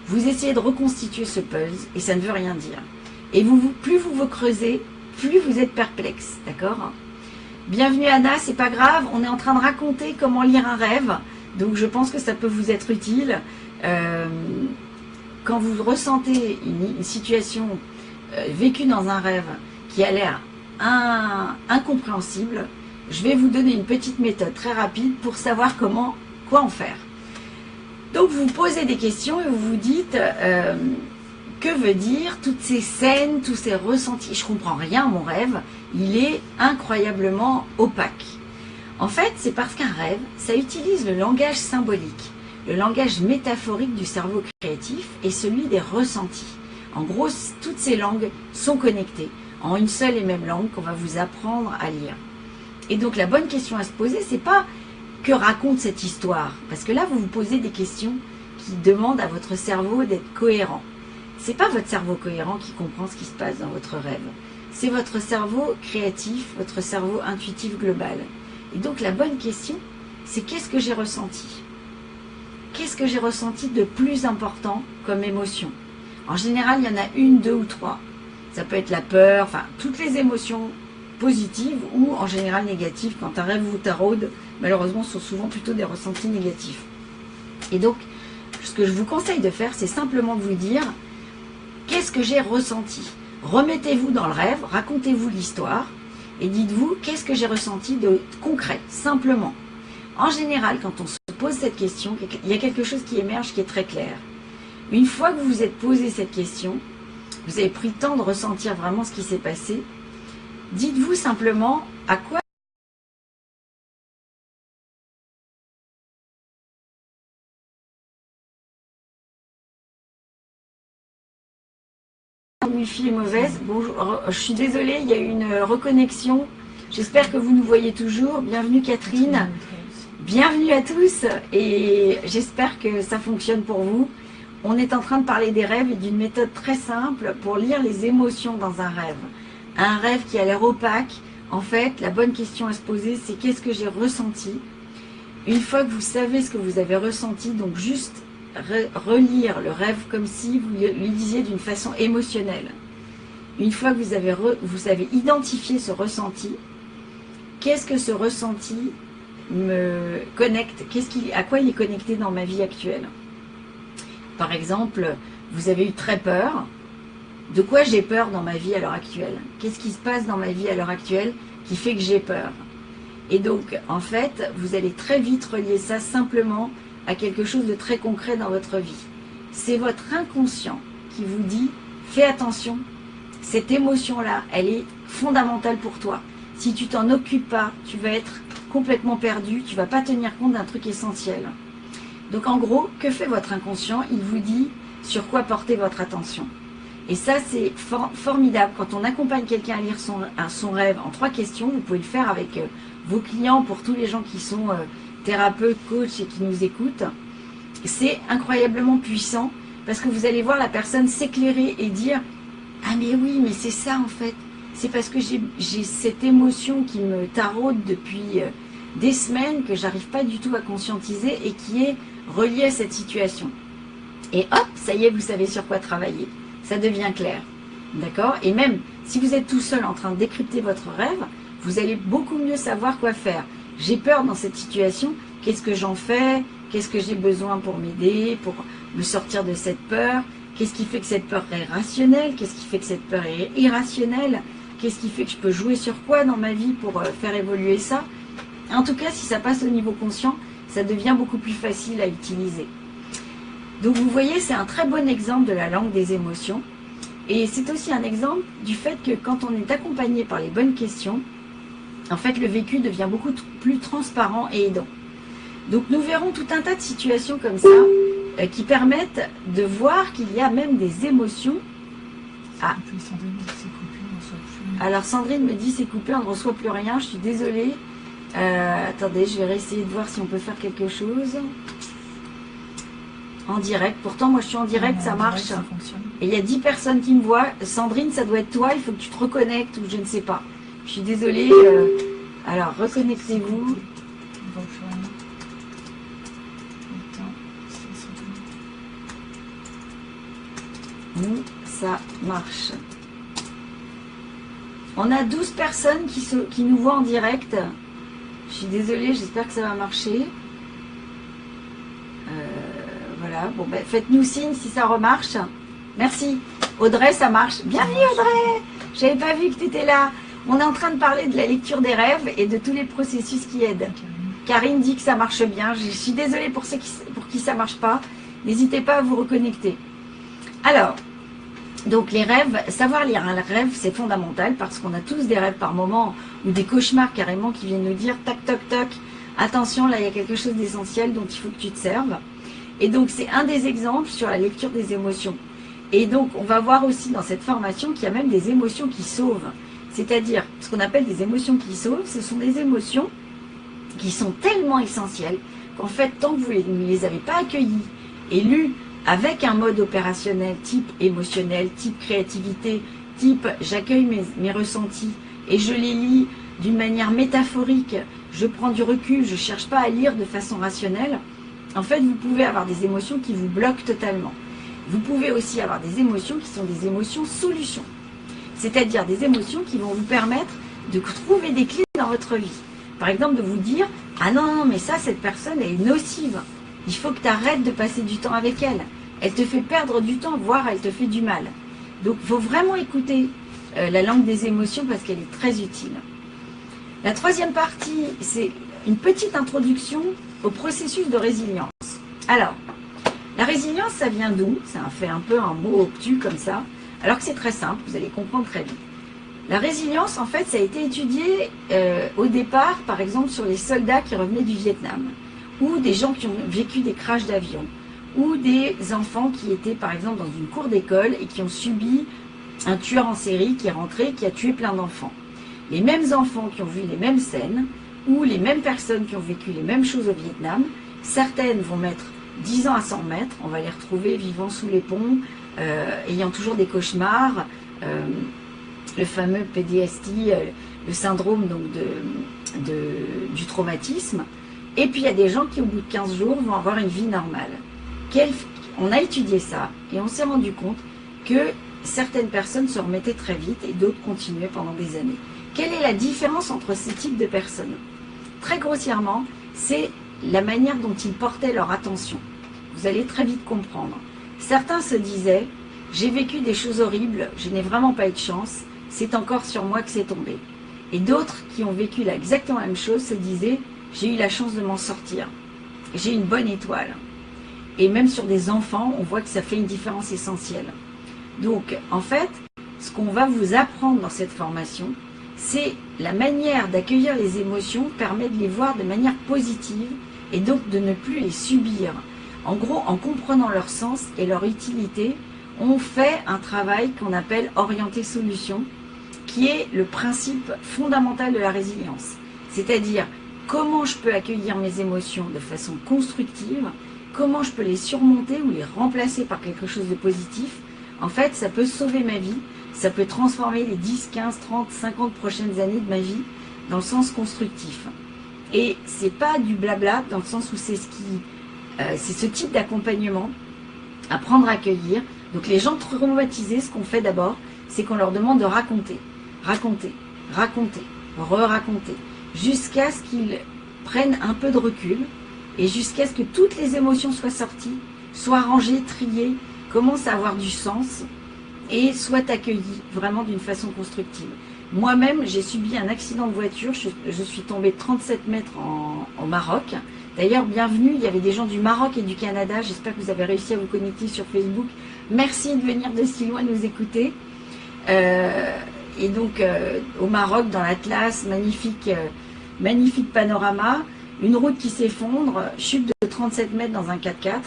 Vous essayez de reconstituer ce puzzle et ça ne veut rien dire. Et plus vous vous creusez, plus vous êtes perplexe, d'accord? Bienvenue Anna, c'est pas grave, on est en train de raconter comment lire un rêve, donc je pense que ça peut vous être utile. Quand vous ressentez une situation vécue dans un rêve qui a l'air incompréhensible, je vais vous donner une petite méthode très rapide pour savoir quoi en faire. Donc vous vous posez des questions et vous vous dites que veut dire toutes ces scènes, tous ces ressentis? Je comprends rien à mon rêve, il est incroyablement opaque. En fait, c'est parce qu'un rêve, ça utilise le langage symbolique, le langage métaphorique du cerveau créatif et celui des ressentis. En gros, toutes ces langues sont connectées en une seule et même langue qu'on va vous apprendre à lire. Et donc la bonne question à se poser, c'est pas que raconte cette histoire, parce que là vous vous posez des questions qui demandent à votre cerveau d'être cohérent. C'est pas votre cerveau cohérent qui comprend ce qui se passe dans votre rêve, c'est votre cerveau créatif, votre cerveau intuitif global. Et donc la bonne question, c'est qu'est-ce que j'ai ressenti? Qu'est-ce que j'ai ressenti de plus important comme émotion? En général, il y en a une, deux ou trois. Ça peut être la peur, enfin toutes les émotions positives ou en général négatives. Quand un rêve vous taraude, malheureusement, ce sont souvent plutôt des ressentis négatifs. Et donc, ce que je vous conseille de faire, c'est simplement de vous dire qu'est-ce que j'ai ressenti? Remettez-vous dans le rêve, racontez-vous l'histoire et dites-vous qu'est-ce que j'ai ressenti de concret, simplement. En général, quand on se pose cette question, il y a quelque chose qui émerge qui est très clair. Une fois que vous vous êtes posé cette question, vous avez pris le temps de ressentir vraiment ce qui s'est passé, dites-vous simplement à quoi la Wi-Fi est mauvaise. Bonjour, je suis désolée, il y a eu une reconnexion. J'espère que vous nous voyez toujours. Bienvenue Catherine. Bienvenue à tous et j'espère que ça fonctionne pour vous. On est en train de parler des rêves et d'une méthode très simple pour lire les émotions dans un rêve. Un rêve qui a l'air opaque, en fait, la bonne question à se poser, c'est qu'est-ce que j'ai ressenti? Une fois que vous savez ce que vous avez ressenti, donc juste relire le rêve comme si vous lui lisiez d'une façon émotionnelle. Une fois que vous avez identifié ce ressenti, qu'est-ce que ce ressenti me connecte? À quoi il est connecté dans ma vie actuelle? Par exemple, vous avez eu très peur. De quoi j'ai peur dans ma vie à l'heure actuelle? Qu'est-ce qui se passe dans ma vie à l'heure actuelle qui fait que j'ai peur? Et donc, en fait, vous allez très vite relier ça simplement à quelque chose de très concret dans votre vie. C'est votre inconscient qui vous dit « Fais attention, cette émotion-là, elle est fondamentale pour toi. Si tu t'en occupes pas, tu vas être complètement perdu, tu vas pas tenir compte d'un truc essentiel. » Donc en gros, que fait votre inconscient? Il vous dit sur quoi porter votre attention. Et ça, c'est formidable. Quand on accompagne quelqu'un à lire son rêve en 3 questions, vous pouvez le faire avec vos clients, pour tous les gens qui sont thérapeutes, coachs et qui nous écoutent. C'est incroyablement puissant parce que vous allez voir la personne s'éclairer et dire « Ah mais oui, mais c'est ça en fait. C'est parce que j'ai cette émotion qui me taraude depuis des semaines que j'arrive pas du tout à conscientiser et qui est reliée à cette situation. » Et hop, ça y est, vous savez sur quoi travailler. Ça devient clair. D'accord? Et même si vous êtes tout seul en train de décrypter votre rêve, vous allez beaucoup mieux savoir quoi faire. J'ai peur dans cette situation, qu'est-ce que j'en fais? Qu'est-ce que j'ai besoin pour m'aider, pour me sortir de cette peur? Qu'est-ce qui fait que cette peur est rationnelle? Qu'est-ce qui fait que cette peur est irrationnelle? Qu'est-ce qui fait que je peux jouer sur quoi dans ma vie pour faire évoluer ça? En tout cas, si ça passe au niveau conscient, ça devient beaucoup plus facile à utiliser. Donc vous voyez, c'est un très bon exemple de la langue des émotions. Et c'est aussi un exemple du fait que quand on est accompagné par les bonnes questions, en fait le vécu devient beaucoup plus transparent et aidant. Donc nous verrons tout un tas de situations comme ça qui permettent de voir qu'il y a même des émotions. Ah. Alors Sandrine me dit c'est coupé, on ne reçoit plus rien, je suis désolée. Attendez, je vais réessayer de voir si on peut faire quelque chose. En direct, pourtant moi je suis en direct, ça marche. Ça et il y a 10 personnes qui me voient. Sandrine, ça doit être toi, il faut que tu te reconnectes ou je ne sais pas. Je suis désolée. Alors reconnectez-vous. Ça marche. On a 12 personnes qui nous voient en direct. Je suis désolée, j'espère que ça va marcher. Voilà, bon, ben, faites-nous signe si ça remarche. Merci. Audrey, ça marche. Bienvenue Audrey. Je n'avais pas vu que tu étais là. On est en train de parler de la lecture des rêves et de tous les processus qui aident. Karine dit que ça marche bien. Je suis désolée pour ceux pour qui ça ne marche pas. N'hésitez pas à vous reconnecter. Alors, donc les rêves, savoir lire un rêve, c'est fondamental parce qu'on a tous des rêves par moment ou des cauchemars carrément qui viennent nous dire tac, toc, toc, attention, là il y a quelque chose d'essentiel dont il faut que tu te serves. Et donc c'est un des exemples sur la lecture des émotions. Et donc on va voir aussi dans cette formation qu'il y a même des émotions qui sauvent. C'est-à-dire, ce qu'on appelle des émotions qui sauvent, ce sont des émotions qui sont tellement essentielles qu'en fait, tant que vous ne les avez pas accueillies et lues avec un mode opérationnel type émotionnel, type créativité, type j'accueille mes ressentis et je les lis d'une manière métaphorique, je prends du recul, je ne cherche pas à lire de façon rationnelle, en fait vous pouvez avoir des émotions qui vous bloquent totalement. Vous pouvez aussi avoir des émotions qui sont des émotions solutions, c'est-à-dire des émotions qui vont vous permettre de trouver des clés dans votre vie. Par exemple de vous dire « Ah non, mais ça, cette personne elle est nocive. Il faut que tu arrêtes de passer du temps avec elle. Elle te fait perdre du temps, voire elle te fait du mal. » Donc, il faut vraiment écouter la langue des émotions parce qu'elle est très utile. La troisième partie, c'est une petite introduction au processus de résilience. Alors, la résilience, ça vient d'où? Ça fait un peu un mot obtus comme ça, alors que c'est très simple, vous allez comprendre très vite. La résilience, en fait, ça a été étudié au départ, par exemple, sur les soldats qui revenaient du Vietnam, ou des gens qui ont vécu des crashs d'avion, ou des enfants qui étaient, par exemple, dans une cour d'école et qui ont subi un tueur en série qui est rentré, qui a tué plein d'enfants. Les mêmes enfants qui ont vu les mêmes scènes, ou les mêmes personnes qui ont vécu les mêmes choses au Vietnam, certaines vont mettre 10 ans à s'en remettre, on va les retrouver vivant sous les ponts, ayant toujours des cauchemars, le fameux PTSD, le syndrome donc du traumatisme. Et puis il y a des gens qui au bout de 15 jours vont avoir une vie normale. On a étudié ça et on s'est rendu compte que certaines personnes se remettaient très vite et d'autres continuaient pendant des années. Quelle est la différence entre ces types de personnes? Très grossièrement, c'est la manière dont ils portaient leur attention. Vous allez très vite comprendre. Certains se disaient « J'ai vécu des choses horribles, je n'ai vraiment pas eu de chance, c'est encore sur moi que c'est tombé. » Et d'autres qui ont vécu exactement la même chose se disaient « J'ai eu la chance de m'en sortir, j'ai une bonne étoile. » Et même sur des enfants, on voit que ça fait une différence essentielle. Donc, en fait, ce qu'on va vous apprendre dans cette formation, c'est la manière d'accueillir les émotions permet de les voir de manière positive et donc de ne plus les subir. En gros, en comprenant leur sens et leur utilité, on fait un travail qu'on appelle orienté solution, qui est le principe fondamental de la résilience. C'est-à-dire, comment je peux accueillir mes émotions de façon constructive comment je peux les surmonter ou les remplacer par quelque chose de positif. En fait, ça peut sauver ma vie, ça peut transformer les 10, 15, 30, 50 prochaines années de ma vie dans le sens constructif. Et c'est pas du blabla, dans le sens où c'est ce type d'accompagnement, apprendre à accueillir. Donc les gens traumatisés, ce qu'on fait d'abord, c'est qu'on leur demande de raconter, raconter, raconter, re-raconter, jusqu'à ce qu'ils prennent un peu de recul et jusqu'à ce que toutes les émotions soient sorties, soient rangées, triées, commencent à avoir du sens et soient accueillies vraiment d'une façon constructive. Moi-même, j'ai subi un accident de voiture, je suis tombée de 37 mètres au Maroc. D'ailleurs, bienvenue, il y avait des gens du Maroc et du Canada, j'espère que vous avez réussi à vous connecter sur Facebook. Merci de venir de si loin nous écouter. Et donc, au Maroc, dans l'Atlas, magnifique panorama, une route qui s'effondre, chute de 37 mètres dans un 4x4.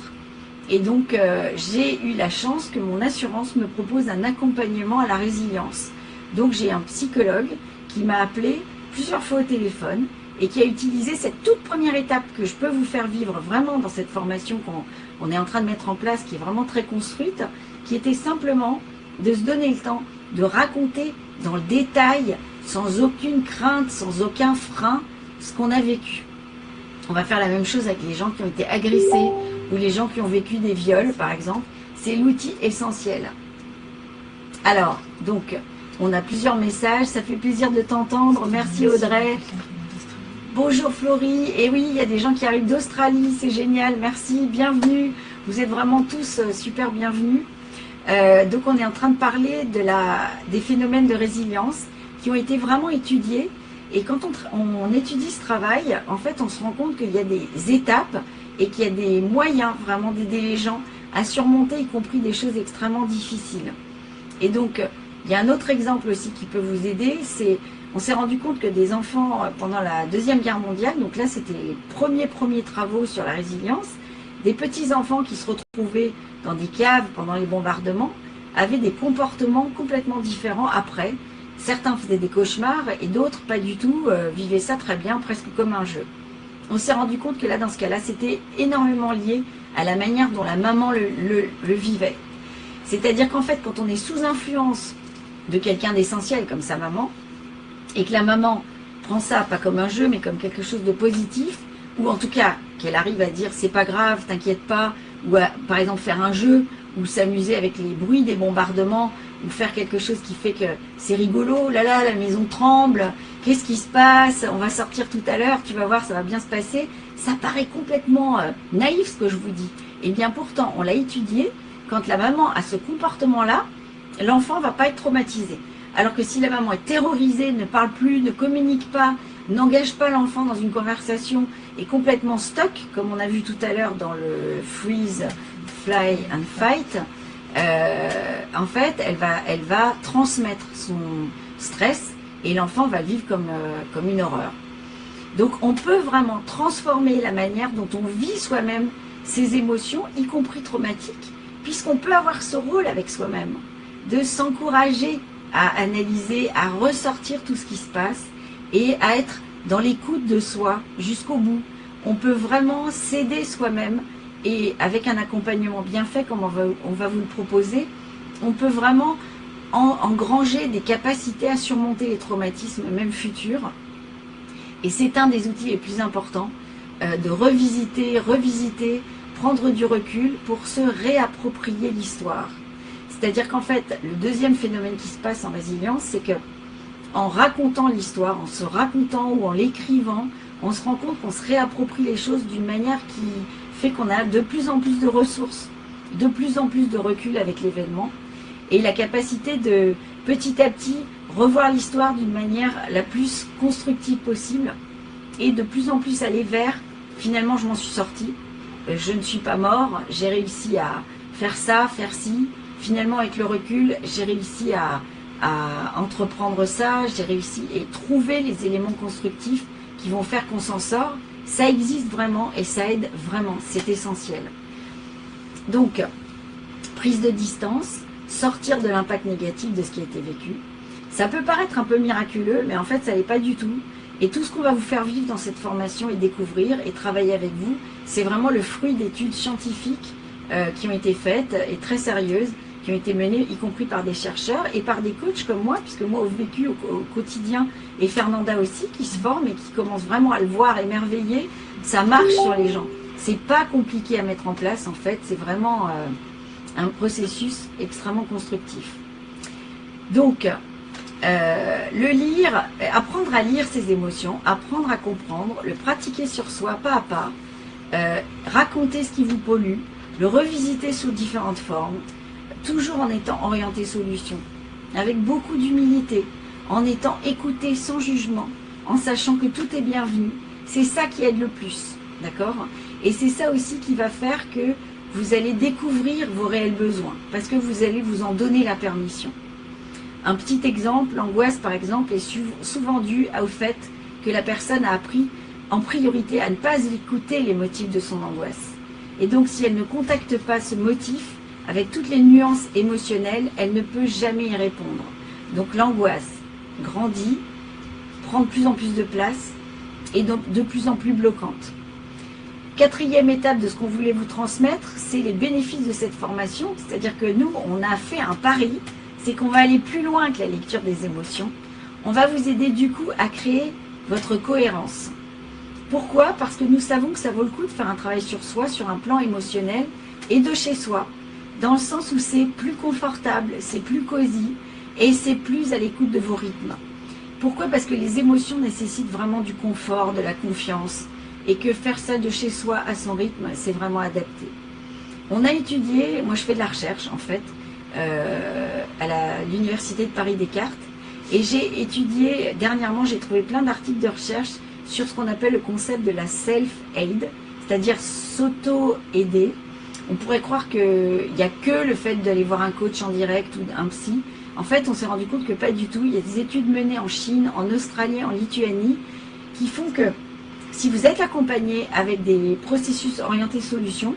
Et donc, j'ai eu la chance que mon assurance me propose un accompagnement à la résilience. Donc, j'ai un psychologue qui m'a appelé plusieurs fois au téléphone et qui a utilisé cette toute première étape que je peux vous faire vivre vraiment dans cette formation qu'on est en train de mettre en place, qui est vraiment très construite, qui était simplement de se donner le temps de raconter dans le détail, sans aucune crainte, sans aucun frein, ce qu'on a vécu. On va faire la même chose avec les gens qui ont été agressés ou les gens qui ont vécu des viols, par exemple. C'est l'outil essentiel. Alors, donc, on a plusieurs messages. Ça fait plaisir de t'entendre. Merci Audrey. Bonjour Florie. Et oui, il y a des gens qui arrivent d'Australie. C'est génial. Merci. Bienvenue. Vous êtes vraiment tous super bienvenus. Donc, on est en train de parler des phénomènes de résilience qui ont été vraiment étudiés. Et quand on étudie ce travail, en fait, on se rend compte qu'il y a des étapes et qu'il y a des moyens vraiment d'aider les gens à surmonter, y compris des choses extrêmement difficiles. Et donc, il y a un autre exemple aussi qui peut vous aider, c'est, on s'est rendu compte que des enfants, pendant la Deuxième Guerre mondiale, donc là, c'était les premiers travaux sur la résilience, des petits enfants qui se retrouvaient dans des caves pendant les bombardements, avaient des comportements complètement différents après. Certains faisaient des cauchemars et d'autres pas du tout, vivaient ça très bien, presque comme un jeu. On s'est rendu compte que là, dans ce cas-là, c'était énormément lié à la manière dont la maman le vivait. C'est-à-dire qu'en fait, quand on est sous influence de quelqu'un d'essentiel comme sa maman, et que la maman prend ça pas comme un jeu, mais comme quelque chose de positif, ou en tout cas qu'elle arrive à dire c'est pas grave, t'inquiète pas, ou à, par exemple faire un jeu, ou s'amuser avec les bruits des bombardements, ou faire quelque chose qui fait que c'est rigolo, là là, la maison tremble, qu'est-ce qui se passe, on va sortir tout à l'heure, tu vas voir, ça va bien se passer. Ça paraît complètement naïf ce que je vous dis. Et bien pourtant, on l'a étudié, quand la maman a ce comportement-là, l'enfant ne va pas être traumatisé. Alors que si la maman est terrorisée, ne parle plus, ne communique pas, n'engage pas l'enfant dans une conversation, est complètement stock, comme on a vu tout à l'heure dans le freeze, fly and fight, en fait, elle va transmettre son stress et l'enfant va le vivre comme une horreur. Donc, on peut vraiment transformer la manière dont on vit soi-même ses émotions, y compris traumatiques, puisqu'on peut avoir ce rôle avec soi-même, de s'encourager à analyser, à ressortir tout ce qui se passe et à être dans l'écoute de soi jusqu'au bout. On peut vraiment s'aider soi-même. Et avec un accompagnement bien fait, comme on va vous le proposer, on peut vraiment engranger des capacités à surmonter les traumatismes, même futurs. Et c'est un des outils les plus importants, de revisiter, prendre du recul pour se réapproprier l'histoire. C'est-à-dire qu'en fait, le deuxième phénomène qui se passe en résilience, c'est que en racontant l'histoire, en se racontant ou en l'écrivant, on se rend compte qu'on se réapproprie les choses d'une manière qui fait qu'on a de plus en plus de ressources, de plus en plus de recul avec l'événement, et la capacité de petit à petit revoir l'histoire d'une manière la plus constructive possible, et de plus en plus aller vers, finalement je m'en suis sortie, je ne suis pas mort, j'ai réussi à faire ça, faire ci, finalement avec le recul, j'ai réussi à entreprendre ça, j'ai réussi et trouver les éléments constructifs qui vont faire qu'on s'en sort. Ça existe vraiment et ça aide vraiment, c'est essentiel. Donc, prise de distance, sortir de l'impact négatif de ce qui a été vécu. Ça peut paraître un peu miraculeux, mais en fait, ça n'est pas du tout. Et tout ce qu'on va vous faire vivre dans cette formation et découvrir et travailler avec vous, c'est vraiment le fruit d'études scientifiques qui ont été faites et très sérieuses, qui ont été menées, y compris par des chercheurs et par des coachs comme moi, puisque moi au vécu au quotidien, et Fernanda aussi, qui se forme et qui commence vraiment à le voir émerveiller, ça marche sur les gens. C'est pas compliqué à mettre en place en fait, c'est vraiment un processus extrêmement constructif. Donc, le lire, apprendre à lire ses émotions, apprendre à comprendre, le pratiquer sur soi pas à pas, raconter ce qui vous pollue, le revisiter sous différentes formes, toujours en étant orienté solution, avec beaucoup d'humilité, en étant écouté sans jugement, en sachant que tout est bienvenu. C'est ça qui aide le plus, d'accord? Et c'est ça aussi qui va faire que vous allez découvrir vos réels besoins, parce que vous allez vous en donner la permission. Un petit exemple, l'angoisse par exemple est souvent due au fait que la personne a appris en priorité à ne pas écouter les motifs de son angoisse. Et donc si elle ne contacte pas ce motif, avec toutes les nuances émotionnelles, elle ne peut jamais y répondre. Donc l'angoisse grandit, prend de plus en plus de place et donc de plus en plus bloquante. Quatrième étape de ce qu'on voulait vous transmettre, c'est les bénéfices de cette formation. C'est-à-dire que nous, on a fait un pari, c'est qu'on va aller plus loin que la lecture des émotions. On va vous aider du coup à créer votre cohérence. Pourquoi? Parce que nous savons que ça vaut le coup de faire un travail sur soi, sur un plan émotionnel et de chez soi. Dans le sens où c'est plus confortable, c'est plus cosy et c'est plus à l'écoute de vos rythmes. Pourquoi? Parce que les émotions nécessitent vraiment du confort, de la confiance et que faire ça de chez soi à son rythme, c'est vraiment adapté. On a étudié, moi je fais de la recherche en fait, à l'Université de Paris-Descartes et j'ai étudié, dernièrement j'ai trouvé plein d'articles de recherche sur ce qu'on appelle le concept de la self-aid, c'est-à-dire s'auto-aider. On pourrait croire qu'il n'y a que le fait d'aller voir un coach en direct ou un psy. En fait, on s'est rendu compte que pas du tout. Il y a des études menées en Chine, en Australie, en Lituanie, qui font que si vous êtes accompagné avec des processus orientés solutions,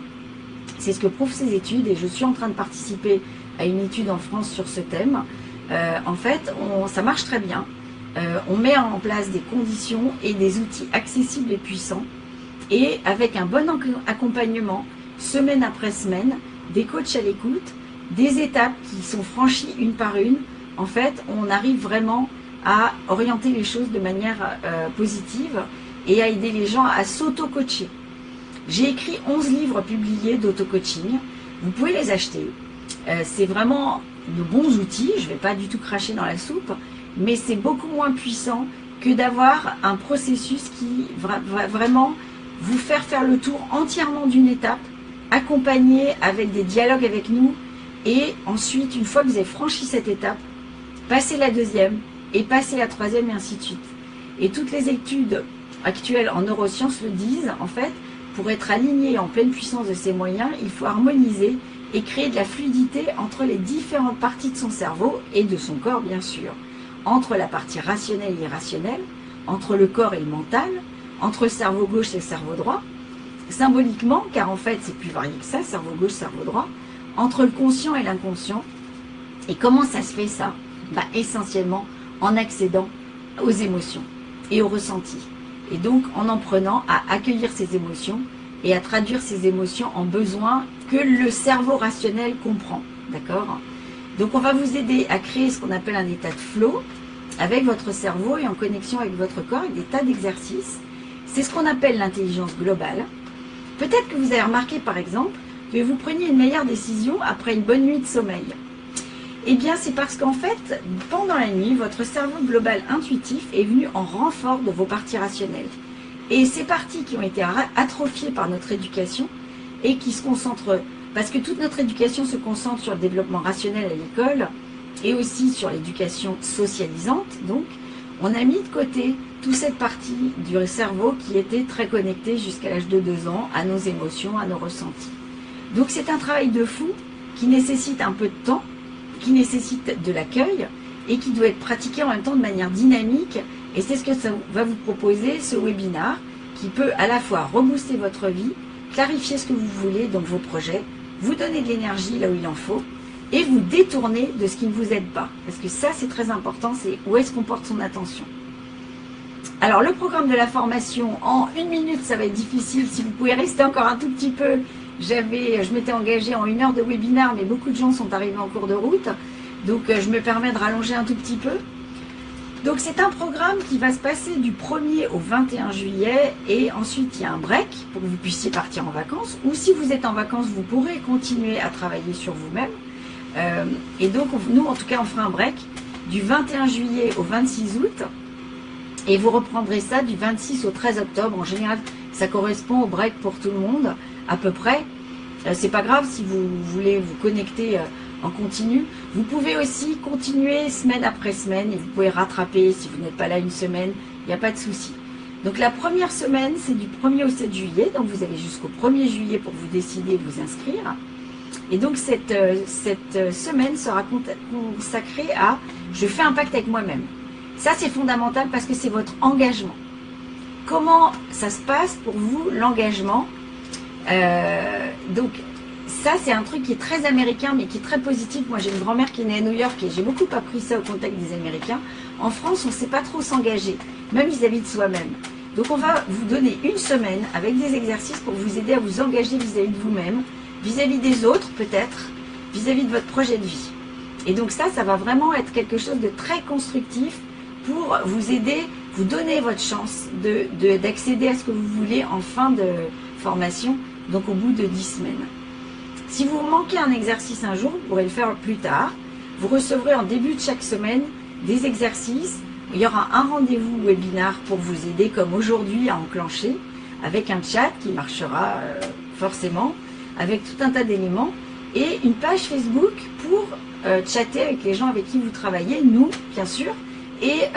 c'est ce que prouvent ces études, et je suis en train de participer à une étude en France sur ce thème, en fait, ça marche très bien. On met en place des conditions et des outils accessibles et puissants, et avec un bon accompagnement, semaine après semaine, des coachs à l'écoute, des étapes qui sont franchies une par une, en fait, on arrive vraiment à orienter les choses de manière positive et à aider les gens à s'auto-coacher. J'ai écrit 11 livres publiés d'auto-coaching, vous pouvez les acheter. C'est vraiment de bons outils, je ne vais pas du tout cracher dans la soupe, mais c'est beaucoup moins puissant que d'avoir un processus qui va vraiment vous faire le tour entièrement d'une étape, accompagné avec des dialogues avec nous, et ensuite, une fois que vous avez franchi cette étape, passez la deuxième, et passez la troisième, et ainsi de suite. Et toutes les études actuelles en neurosciences le disent, en fait, pour être aligné en pleine puissance de ses moyens, il faut harmoniser et créer de la fluidité entre les différentes parties de son cerveau, et de son corps bien sûr, entre la partie rationnelle et irrationnelle, entre le corps et le mental, entre le cerveau gauche et le cerveau droit, symboliquement, car en fait c'est plus varié que ça, cerveau gauche, cerveau droit, entre le conscient et l'inconscient. Et comment ça se fait ça? Essentiellement en accédant aux émotions et aux ressentis. Et donc en prenant à accueillir ces émotions et à traduire ces émotions en besoins que le cerveau rationnel comprend. D'accord? Donc on va vous aider à créer ce qu'on appelle un état de flow avec votre cerveau et en connexion avec votre corps, avec des tas d'exercices. C'est ce qu'on appelle l'intelligence globale. Peut-être que vous avez remarqué par exemple que vous preniez une meilleure décision après une bonne nuit de sommeil. Eh bien c'est parce qu'en fait, pendant la nuit, votre cerveau global intuitif est venu en renfort de vos parties rationnelles. Et ces parties qui ont été atrophiées par notre éducation et qui se concentrent, parce que toute notre éducation se concentre sur le développement rationnel à l'école et aussi sur l'éducation socialisante, donc on a mis de côté toute cette partie du cerveau qui était très connectée jusqu'à l'âge de 2 ans à nos émotions, à nos ressentis. Donc c'est un travail de fou qui nécessite un peu de temps, qui nécessite de l'accueil et qui doit être pratiqué en même temps de manière dynamique. Et c'est ce que ça va vous proposer, ce webinaire, qui peut à la fois rebooster votre vie, clarifier ce que vous voulez dans vos projets, vous donner de l'énergie là où il en faut, et vous détourner de ce qui ne vous aide pas. Parce que ça, c'est très important, c'est où est-ce qu'on porte son attention. Alors, le programme de la formation, en 1 minute, ça va être difficile. Si vous pouvez rester encore un tout petit peu, je m'étais engagée en 1 heure de webinaire, mais beaucoup de gens sont arrivés en cours de route. Donc, je me permets de rallonger un tout petit peu. Donc, c'est un programme qui va se passer du 1er au 21 juillet. Et ensuite, il y a un break pour que vous puissiez partir en vacances. Ou si vous êtes en vacances, vous pourrez continuer à travailler sur vous-même. Et donc, nous, en tout cas, on fera un break du 21 juillet au 26 août. Et vous reprendrez ça du 26 au 13 octobre. En général, ça correspond au break pour tout le monde, à peu près. C'est pas grave si vous voulez vous connecter en continu. Vous pouvez aussi continuer semaine après semaine et vous pouvez rattraper si vous n'êtes pas là une semaine. Il n'y a pas de souci. Donc la première semaine, c'est du 1er au 7 juillet. Donc vous avez jusqu'au 1er juillet pour vous décider de vous inscrire. Et donc cette semaine sera consacrée à « Je fais un pacte avec moi-même ». Ça, c'est fondamental parce que c'est votre engagement. Comment ça se passe pour vous, l'engagement? Donc, ça, c'est un truc qui est très américain, mais qui est très positif. Moi, j'ai une grand-mère qui est née à New York et j'ai beaucoup appris ça au contact des Américains. En France, on ne sait pas trop s'engager, même vis-à-vis de soi-même. Donc, on va vous donner 1 semaine avec des exercices pour vous aider à vous engager vis-à-vis de vous-même, vis-à-vis des autres, peut-être, vis-à-vis de votre projet de vie. Et donc, ça va vraiment être quelque chose de très constructif pour vous aider, vous donner votre chance d'accéder à ce que vous voulez en fin de formation, donc au bout de 10 semaines. Si vous manquez un exercice un jour, vous pourrez le faire plus tard. Vous recevrez en début de chaque semaine des exercices. Il y aura un rendez-vous webinaire pour vous aider, comme aujourd'hui, à enclencher, avec un chat qui marchera forcément, avec tout un tas d'éléments, et une page Facebook pour chatter avec les gens avec qui vous travaillez, nous, bien sûr, et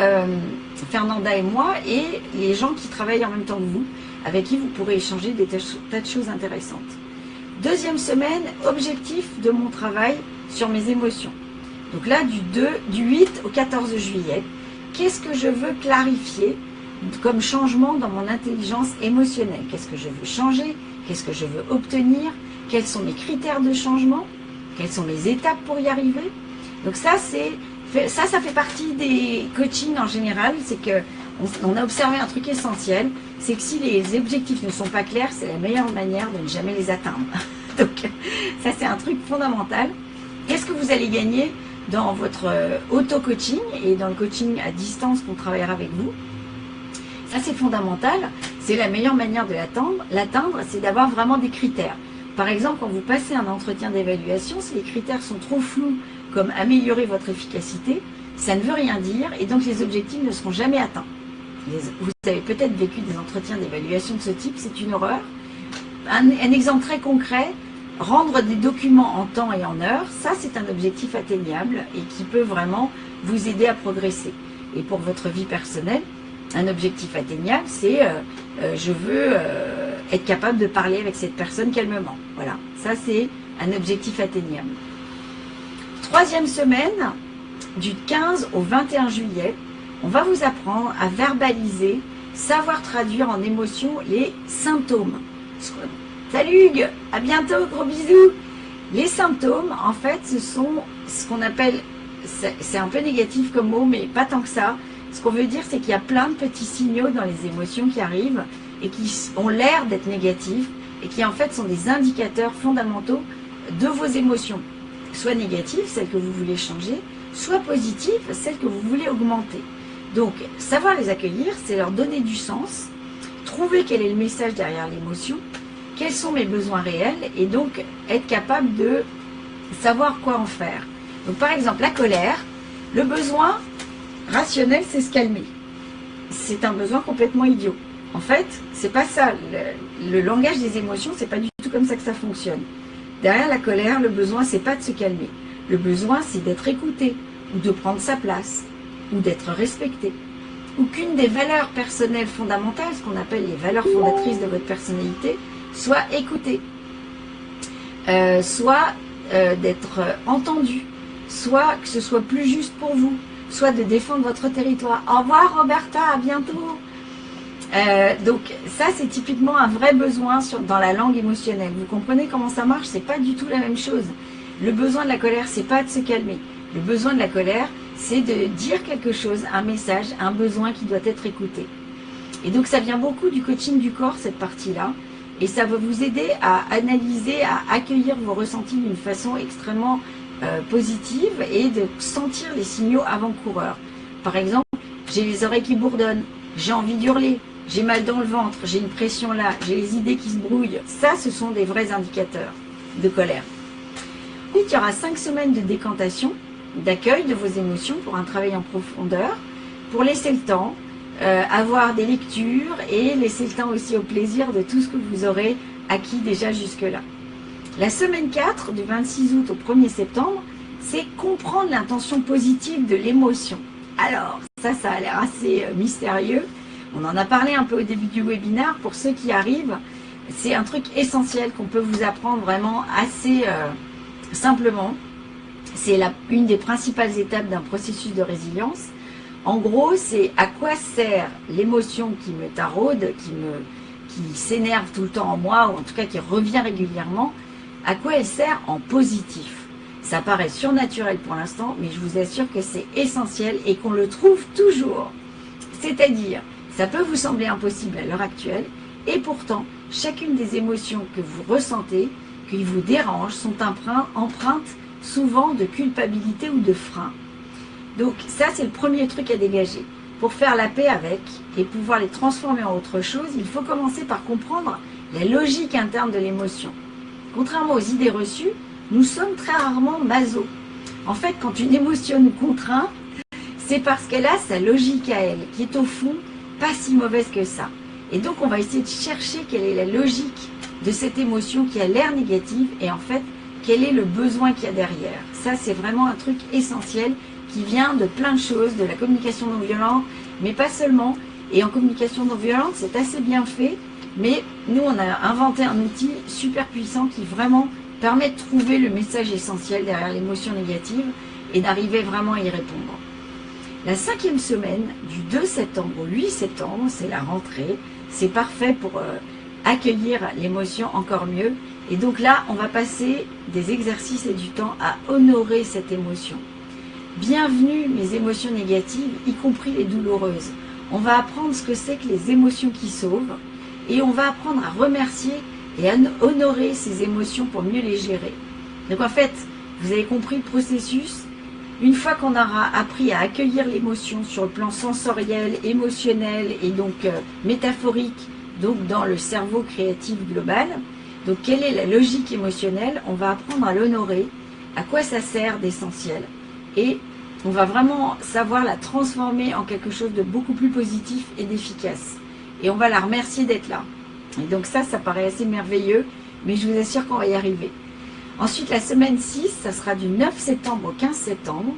Fernanda et moi, et les gens qui travaillent en même temps que vous, avec qui vous pourrez échanger des tas de choses intéressantes. Deuxième semaine, objectif de mon travail sur mes émotions. Donc là, du 8 au 14 juillet, qu'est-ce que je veux clarifier comme changement dans mon intelligence émotionnelle? Qu'est-ce que je veux changer? Qu'est-ce que je veux obtenir? Quels sont mes critères de changement? Quelles sont mes étapes pour y arriver? Donc ça, ça fait partie des coachings en général. C'est qu'on a observé un truc essentiel, c'est que si les objectifs ne sont pas clairs, c'est la meilleure manière de ne jamais les atteindre. Donc ça, c'est un truc fondamental. Qu'est-ce que vous allez gagner dans votre auto-coaching et dans le coaching à distance qu'on travaillera avec vous? Ça, c'est fondamental. C'est la meilleure manière de l'atteindre, c'est d'avoir vraiment des critères. Par exemple, quand vous passez un entretien d'évaluation, si les critères sont trop flous, comme améliorer votre efficacité, ça ne veut rien dire et donc les objectifs ne seront jamais atteints. Vous avez peut-être vécu des entretiens d'évaluation de ce type, c'est une horreur. Un exemple très concret, rendre des documents en temps et en heure, ça c'est un objectif atteignable et qui peut vraiment vous aider à progresser. Et pour votre vie personnelle, un objectif atteignable, c'est je veux être capable de parler avec cette personne calmement. Voilà, ça c'est un objectif atteignable. Troisième semaine, du 15 au 21 juillet, on va vous apprendre à verbaliser, savoir traduire en émotion les symptômes. Salut Hugues, à bientôt, gros bisous. Les symptômes, en fait, ce sont ce qu'on appelle, c'est un peu négatif comme mot, mais pas tant que ça. Ce qu'on veut dire, c'est qu'il y a plein de petits signaux dans les émotions qui arrivent et qui ont l'air d'être négatifs et qui en fait sont des indicateurs fondamentaux de vos émotions. Soit négatives, celles que vous voulez changer, soit positives, celles que vous voulez augmenter. Donc, savoir les accueillir, c'est leur donner du sens, trouver quel est le message derrière l'émotion, quels sont mes besoins réels, et donc être capable de savoir quoi en faire. Donc, par exemple, la colère, le besoin rationnel, c'est se calmer. C'est un besoin complètement idiot. En fait, c'est pas ça. Le langage des émotions, c'est pas du tout comme ça que ça fonctionne. Derrière la colère, le besoin, c'est pas de se calmer. Le besoin, c'est d'être écouté, ou de prendre sa place, ou d'être respecté. Ou qu'une des valeurs personnelles fondamentales, ce qu'on appelle les valeurs fondatrices de votre personnalité, soit écoutée, soit d'être entendu, soit que ce soit plus juste pour vous, soit de défendre votre territoire. Au revoir Roberta, à bientôt. Donc ça c'est typiquement un vrai besoin dans la langue émotionnelle. Vous comprenez comment ça marche? C'est pas du tout la même chose. Le besoin de la colère, c'est pas de se calmer. Le besoin de la colère, c'est de dire quelque chose, un message, un besoin qui doit être écouté. Et donc ça vient beaucoup du coaching du corps, cette partie-là. Et ça va vous aider à analyser, à accueillir vos ressentis d'une façon extrêmement positive et de sentir les signaux avant-coureurs. Par exemple, j'ai les oreilles qui bourdonnent, j'ai envie d'hurler, j'ai mal dans le ventre, j'ai une pression là, j'ai les idées qui se brouillent. Ça, ce sont des vrais indicateurs de colère. Ensuite, il y aura 5 semaines de décantation, d'accueil de vos émotions pour un travail en profondeur, pour laisser le temps, avoir des lectures et laisser le temps aussi au plaisir de tout ce que vous aurez acquis déjà jusque-là. La semaine 4, du 26 août au 1er septembre, c'est comprendre l'intention positive de l'émotion. Alors, ça a l'air assez mystérieux. On en a parlé un peu au début du webinaire. Pour ceux qui arrivent, c'est un truc essentiel qu'on peut vous apprendre vraiment assez simplement. C'est une des principales étapes d'un processus de résilience. En gros, c'est à quoi sert l'émotion qui me taraude, qui s'énerve tout le temps en moi, ou en tout cas qui revient régulièrement, à quoi elle sert en positif. Ça paraît surnaturel pour l'instant, mais je vous assure que c'est essentiel et qu'on le trouve toujours. C'est-à-dire, ça peut vous sembler impossible à l'heure actuelle, et pourtant, chacune des émotions que vous ressentez, qui vous dérangent, sont empreintes souvent de culpabilité ou de frein. Donc ça, c'est le premier truc à dégager. Pour faire la paix avec et pouvoir les transformer en autre chose, il faut commencer par comprendre la logique interne de l'émotion. Contrairement aux idées reçues, nous sommes très rarement maso. En fait, quand une émotion nous contraint, c'est parce qu'elle a sa logique à elle, qui est au fond pas si mauvaise que ça. Et donc, on va essayer de chercher quelle est la logique de cette émotion qui a l'air négative et en fait, quel est le besoin qu'il y a derrière. Ça, c'est vraiment un truc essentiel qui vient de plein de choses, de la communication non violente, mais pas seulement. Et en communication non violente, c'est assez bien fait, mais nous, on a inventé un outil super puissant qui vraiment permet de trouver le message essentiel derrière l'émotion négative et d'arriver vraiment à y répondre. La 5e semaine, du 2 septembre au 8 septembre, c'est la rentrée. C'est parfait pour accueillir l'émotion encore mieux. Et donc là, on va passer des exercices et du temps à honorer cette émotion. Bienvenue mes émotions négatives, y compris les douloureuses. On va apprendre ce que c'est que les émotions qui sauvent et on va apprendre à remercier et à honorer ces émotions pour mieux les gérer. Donc en fait, vous avez compris le processus. Une fois qu'on aura appris à accueillir l'émotion sur le plan sensoriel, émotionnel et donc métaphorique, donc dans le cerveau créatif global, donc quelle est la logique émotionnelle, on va apprendre à l'honorer, à quoi ça sert d'essentiel. Et on va vraiment savoir la transformer en quelque chose de beaucoup plus positif et d'efficace. Et on va la remercier d'être là. Et donc ça paraît assez merveilleux, mais je vous assure qu'on va y arriver. Ensuite, la semaine 6, ça sera du 9 septembre au 15 septembre.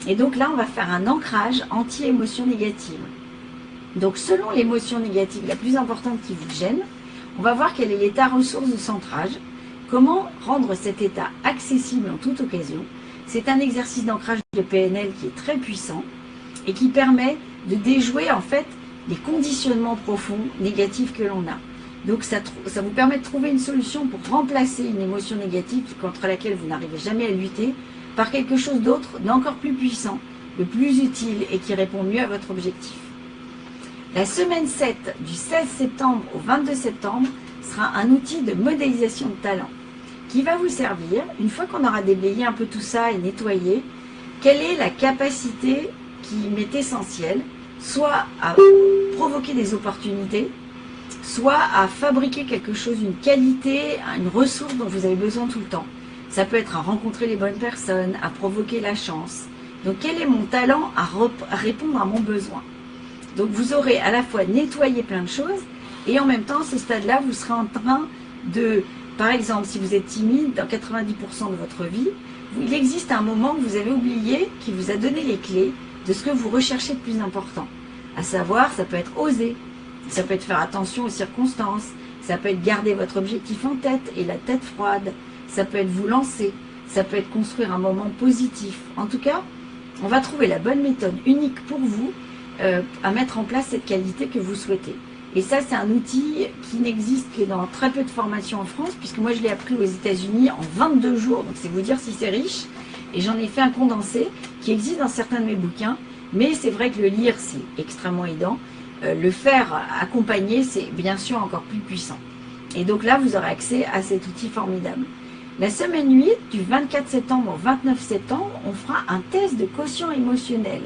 Et donc là, on va faire un ancrage anti-émotion négative. Donc selon l'émotion négative la plus importante qui vous gêne, on va voir quel est l'état ressource de centrage, comment rendre cet état accessible en toute occasion. C'est un exercice d'ancrage de PNL qui est très puissant et qui permet de déjouer en fait les conditionnements profonds négatifs que l'on a. Donc ça vous permet de trouver une solution pour remplacer une émotion négative contre laquelle vous n'arrivez jamais à lutter par quelque chose d'autre, d'encore plus puissant, de plus utile et qui répond mieux à votre objectif. La semaine 7, du 16 septembre au 22 septembre, sera un outil de modélisation de talent qui va vous servir, une fois qu'on aura déblayé un peu tout ça et nettoyé, quelle est la capacité qui m'est essentielle, soit à provoquer des opportunités, soit à fabriquer quelque chose, une qualité, une ressource dont vous avez besoin tout le temps. Ça peut être à rencontrer les bonnes personnes, à provoquer la chance. Donc quel est mon talent à répondre à mon besoin? Donc vous aurez à la fois nettoyé plein de choses et en même temps, à ce stade-là, vous serez en train de, par exemple, si vous êtes timide dans 90% de votre vie, il existe un moment que vous avez oublié qui vous a donné les clés de ce que vous recherchez de plus important. À savoir, ça peut être oser, ça peut être faire attention aux circonstances, ça peut être garder votre objectif en tête et la tête froide, ça peut être vous lancer, ça peut être construire un moment positif. En tout cas, on va trouver la bonne méthode unique pour vous à mettre en place cette qualité que vous souhaitez. Et ça, c'est un outil qui n'existe que dans très peu de formations en France, puisque moi, je l'ai appris aux États-Unis en 22 jours, donc c'est vous dire si c'est riche. Et j'en ai fait un condensé qui existe dans certains de mes bouquins, mais c'est vrai que le lire, c'est extrêmement aidant. le faire accompagner, c'est bien sûr encore plus puissant. Et donc là, vous aurez accès à cet outil formidable. La semaine 8, du 24 septembre au 29 septembre, on fera un test de quotient émotionnel.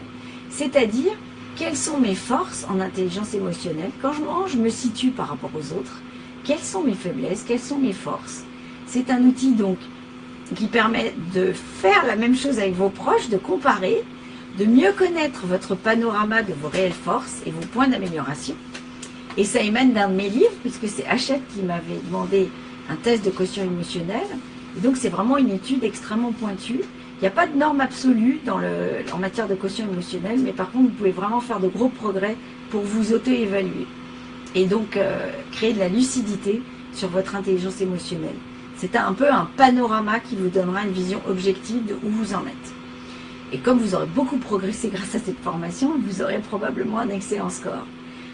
C'est-à-dire, quelles sont mes forces en intelligence émotionnelle? Comment je me situe par rapport aux autres? Quelles sont mes faiblesses? Quelles sont mes forces? C'est un outil donc qui permet de faire la même chose avec vos proches, de comparer, de mieux connaître votre panorama de vos réelles forces et vos points d'amélioration. Et ça émane d'un de mes livres, puisque c'est Hachette qui m'avait demandé un test de quotient émotionnel. Et donc c'est vraiment une étude extrêmement pointue. Il n'y a pas de norme absolue en matière de quotient émotionnel, mais par contre vous pouvez vraiment faire de gros progrès pour vous auto-évaluer. Et donc créer de la lucidité sur votre intelligence émotionnelle. C'est un peu un panorama qui vous donnera une vision objective de où vous en êtes. Et comme vous aurez beaucoup progressé grâce à cette formation, vous aurez probablement un excellent score.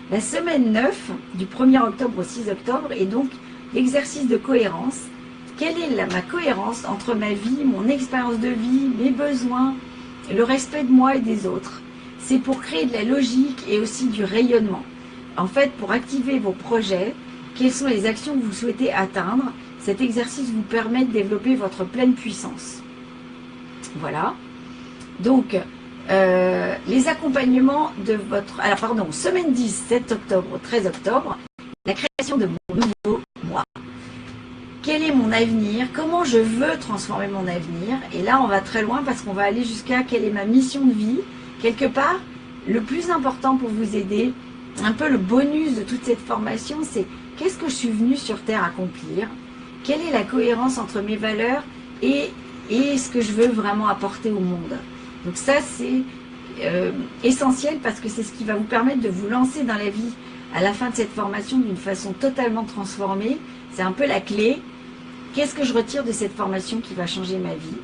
La semaine 9, du 1er octobre au 6 octobre, est donc l'exercice de cohérence. Quelle est ma cohérence entre ma vie, mon expérience de vie, mes besoins, le respect de moi et des autres? C'est pour créer de la logique et aussi du rayonnement. En fait, pour activer vos projets, quelles sont les actions que vous souhaitez atteindre? Cet exercice vous permet de développer votre pleine puissance. Voilà. Donc, les accompagnements de votre... Alors, pardon, semaine 10, 7 octobre, 13 octobre, la création de mon nouveau moi. Quel est mon avenir? Comment je veux transformer mon avenir? Et là, on va très loin parce qu'on va aller jusqu'à quelle est ma mission de vie. Quelque part, le plus important pour vous aider, un peu le bonus de toute cette formation, c'est qu'est-ce que je suis venu sur Terre accomplir? Quelle est la cohérence entre mes valeurs et ce que je veux vraiment apporter au monde? Donc ça, c'est essentiel parce que c'est ce qui va vous permettre de vous lancer dans la vie à la fin de cette formation d'une façon totalement transformée. C'est un peu la clé. Qu'est-ce que je retire de cette formation qui va changer ma vie?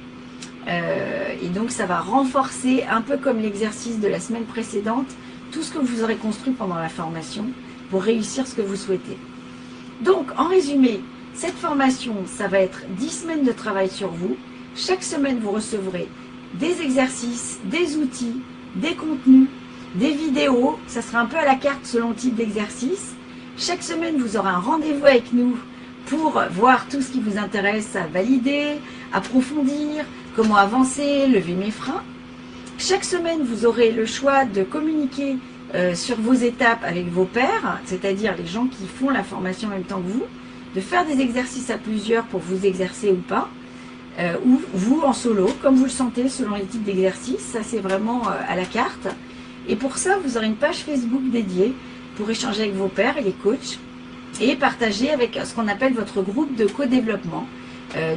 Et donc ça va renforcer, un peu comme l'exercice de la semaine précédente, tout ce que vous aurez construit pendant la formation pour réussir ce que vous souhaitez. Donc, en résumé, cette formation, ça va être 10 semaines de travail sur vous. Chaque semaine, vous recevrez des exercices, des outils, des contenus, des vidéos. Ça sera un peu à la carte selon le type d'exercice. Chaque semaine, vous aurez un rendez-vous avec nous pour voir tout ce qui vous intéresse à valider, approfondir, comment avancer, lever mes freins. Chaque semaine, vous aurez le choix de communiquer sur vos étapes avec vos pairs, c'est-à-dire les gens qui font la formation en même temps que vous, de faire des exercices à plusieurs pour vous exercer ou pas, ou vous en solo, comme vous le sentez selon les types d'exercices. Ça, c'est vraiment à la carte. Et pour ça, vous aurez une page Facebook dédiée pour échanger avec vos pairs et les coachs et partager avec ce qu'on appelle votre groupe de co-développement.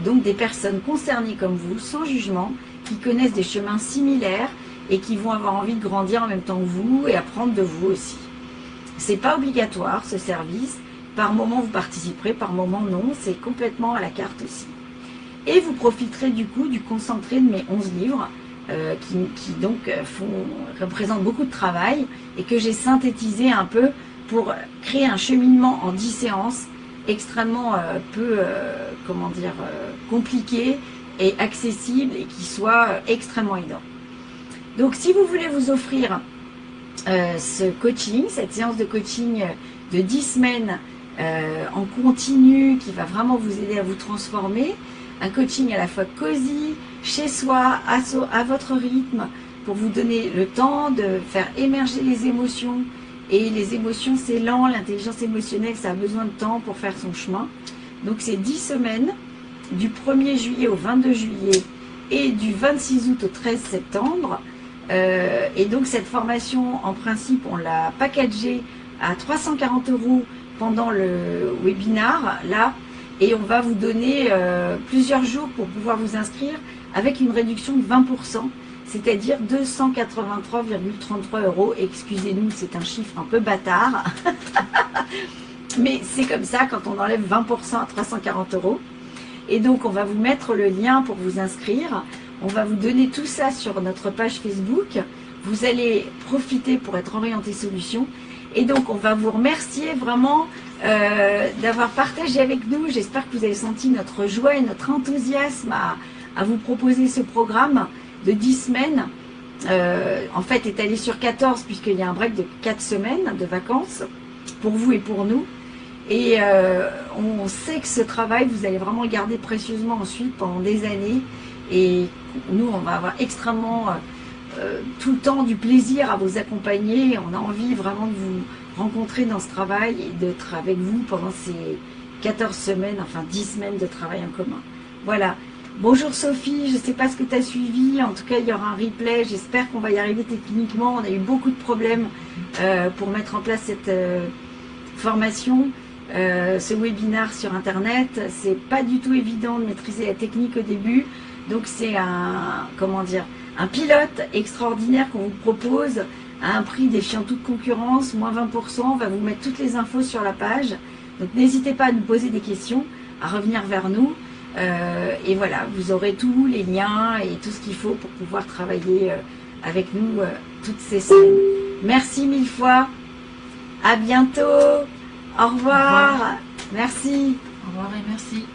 Donc des personnes concernées comme vous, sans jugement, qui connaissent des chemins similaires et qui vont avoir envie de grandir en même temps que vous et apprendre de vous aussi. C'est pas obligatoire ce service. Par moment vous participerez, par moment non. C'est complètement à la carte aussi. Et vous profiterez du coup du concentré de mes 11 livres qui donc représentent beaucoup de travail et que j'ai synthétisé un peu pour créer un cheminement en 10 séances extrêmement compliqué et accessible et qui soit extrêmement aidant. Donc si vous voulez vous offrir ce coaching, cette séance de coaching de 10 semaines en continu qui va vraiment vous aider à vous transformer, un coaching à la fois cosy, chez soi, à votre rythme, pour vous donner le temps de faire émerger les émotions. Et les émotions, c'est lent, l'intelligence émotionnelle, ça a besoin de temps pour faire son chemin. Donc c'est 10 semaines, du 1er juillet au 22 juillet et du 26 août au 13 septembre. Et donc cette formation, en principe, on l'a packagée à 340 € pendant le webinar, là, et on va vous donner plusieurs jours pour pouvoir vous inscrire avec une réduction de 20%, c'est-à-dire 283,33 €. Excusez-nous, c'est un chiffre un peu bâtard, mais c'est comme ça quand on enlève 20% à 340 €. Et donc on va vous mettre le lien pour vous inscrire. On va vous donner tout ça sur notre page Facebook. Vous allez profiter pour être orienté solution. Et donc on va vous remercier vraiment d'avoir partagé avec nous. J'espère que vous avez senti notre joie et notre enthousiasme à vous proposer ce programme de 10 semaines en fait étalé sur 14 puisqu'il y a un break de 4 semaines de vacances pour vous et pour nous. Et on sait que ce travail, vous allez vraiment le garder précieusement ensuite pendant des années. Et nous, on va avoir extrêmement tout le temps du plaisir à vous accompagner. On a envie vraiment de vous rencontrer dans ce travail et d'être avec vous pendant ces 14 semaines, enfin 10 semaines de travail en commun. Voilà. Bonjour Sophie, je ne sais pas ce que tu as suivi. En tout cas, il y aura un replay. J'espère qu'on va y arriver techniquement. On a eu beaucoup de problèmes pour mettre en place cette formation. Ce webinaire sur internet, c'est pas du tout évident de maîtriser la technique au début, donc c'est un pilote extraordinaire qu'on vous propose à un prix défiant toute concurrence, moins 20%. On va vous mettre toutes les infos sur la page, donc n'hésitez pas à nous poser des questions, à revenir vers nous, et voilà, vous aurez tous les liens et tout ce qu'il faut pour pouvoir travailler avec nous toutes ces semaines. Merci mille fois, à bientôt. Au revoir. Merci. Au revoir et merci.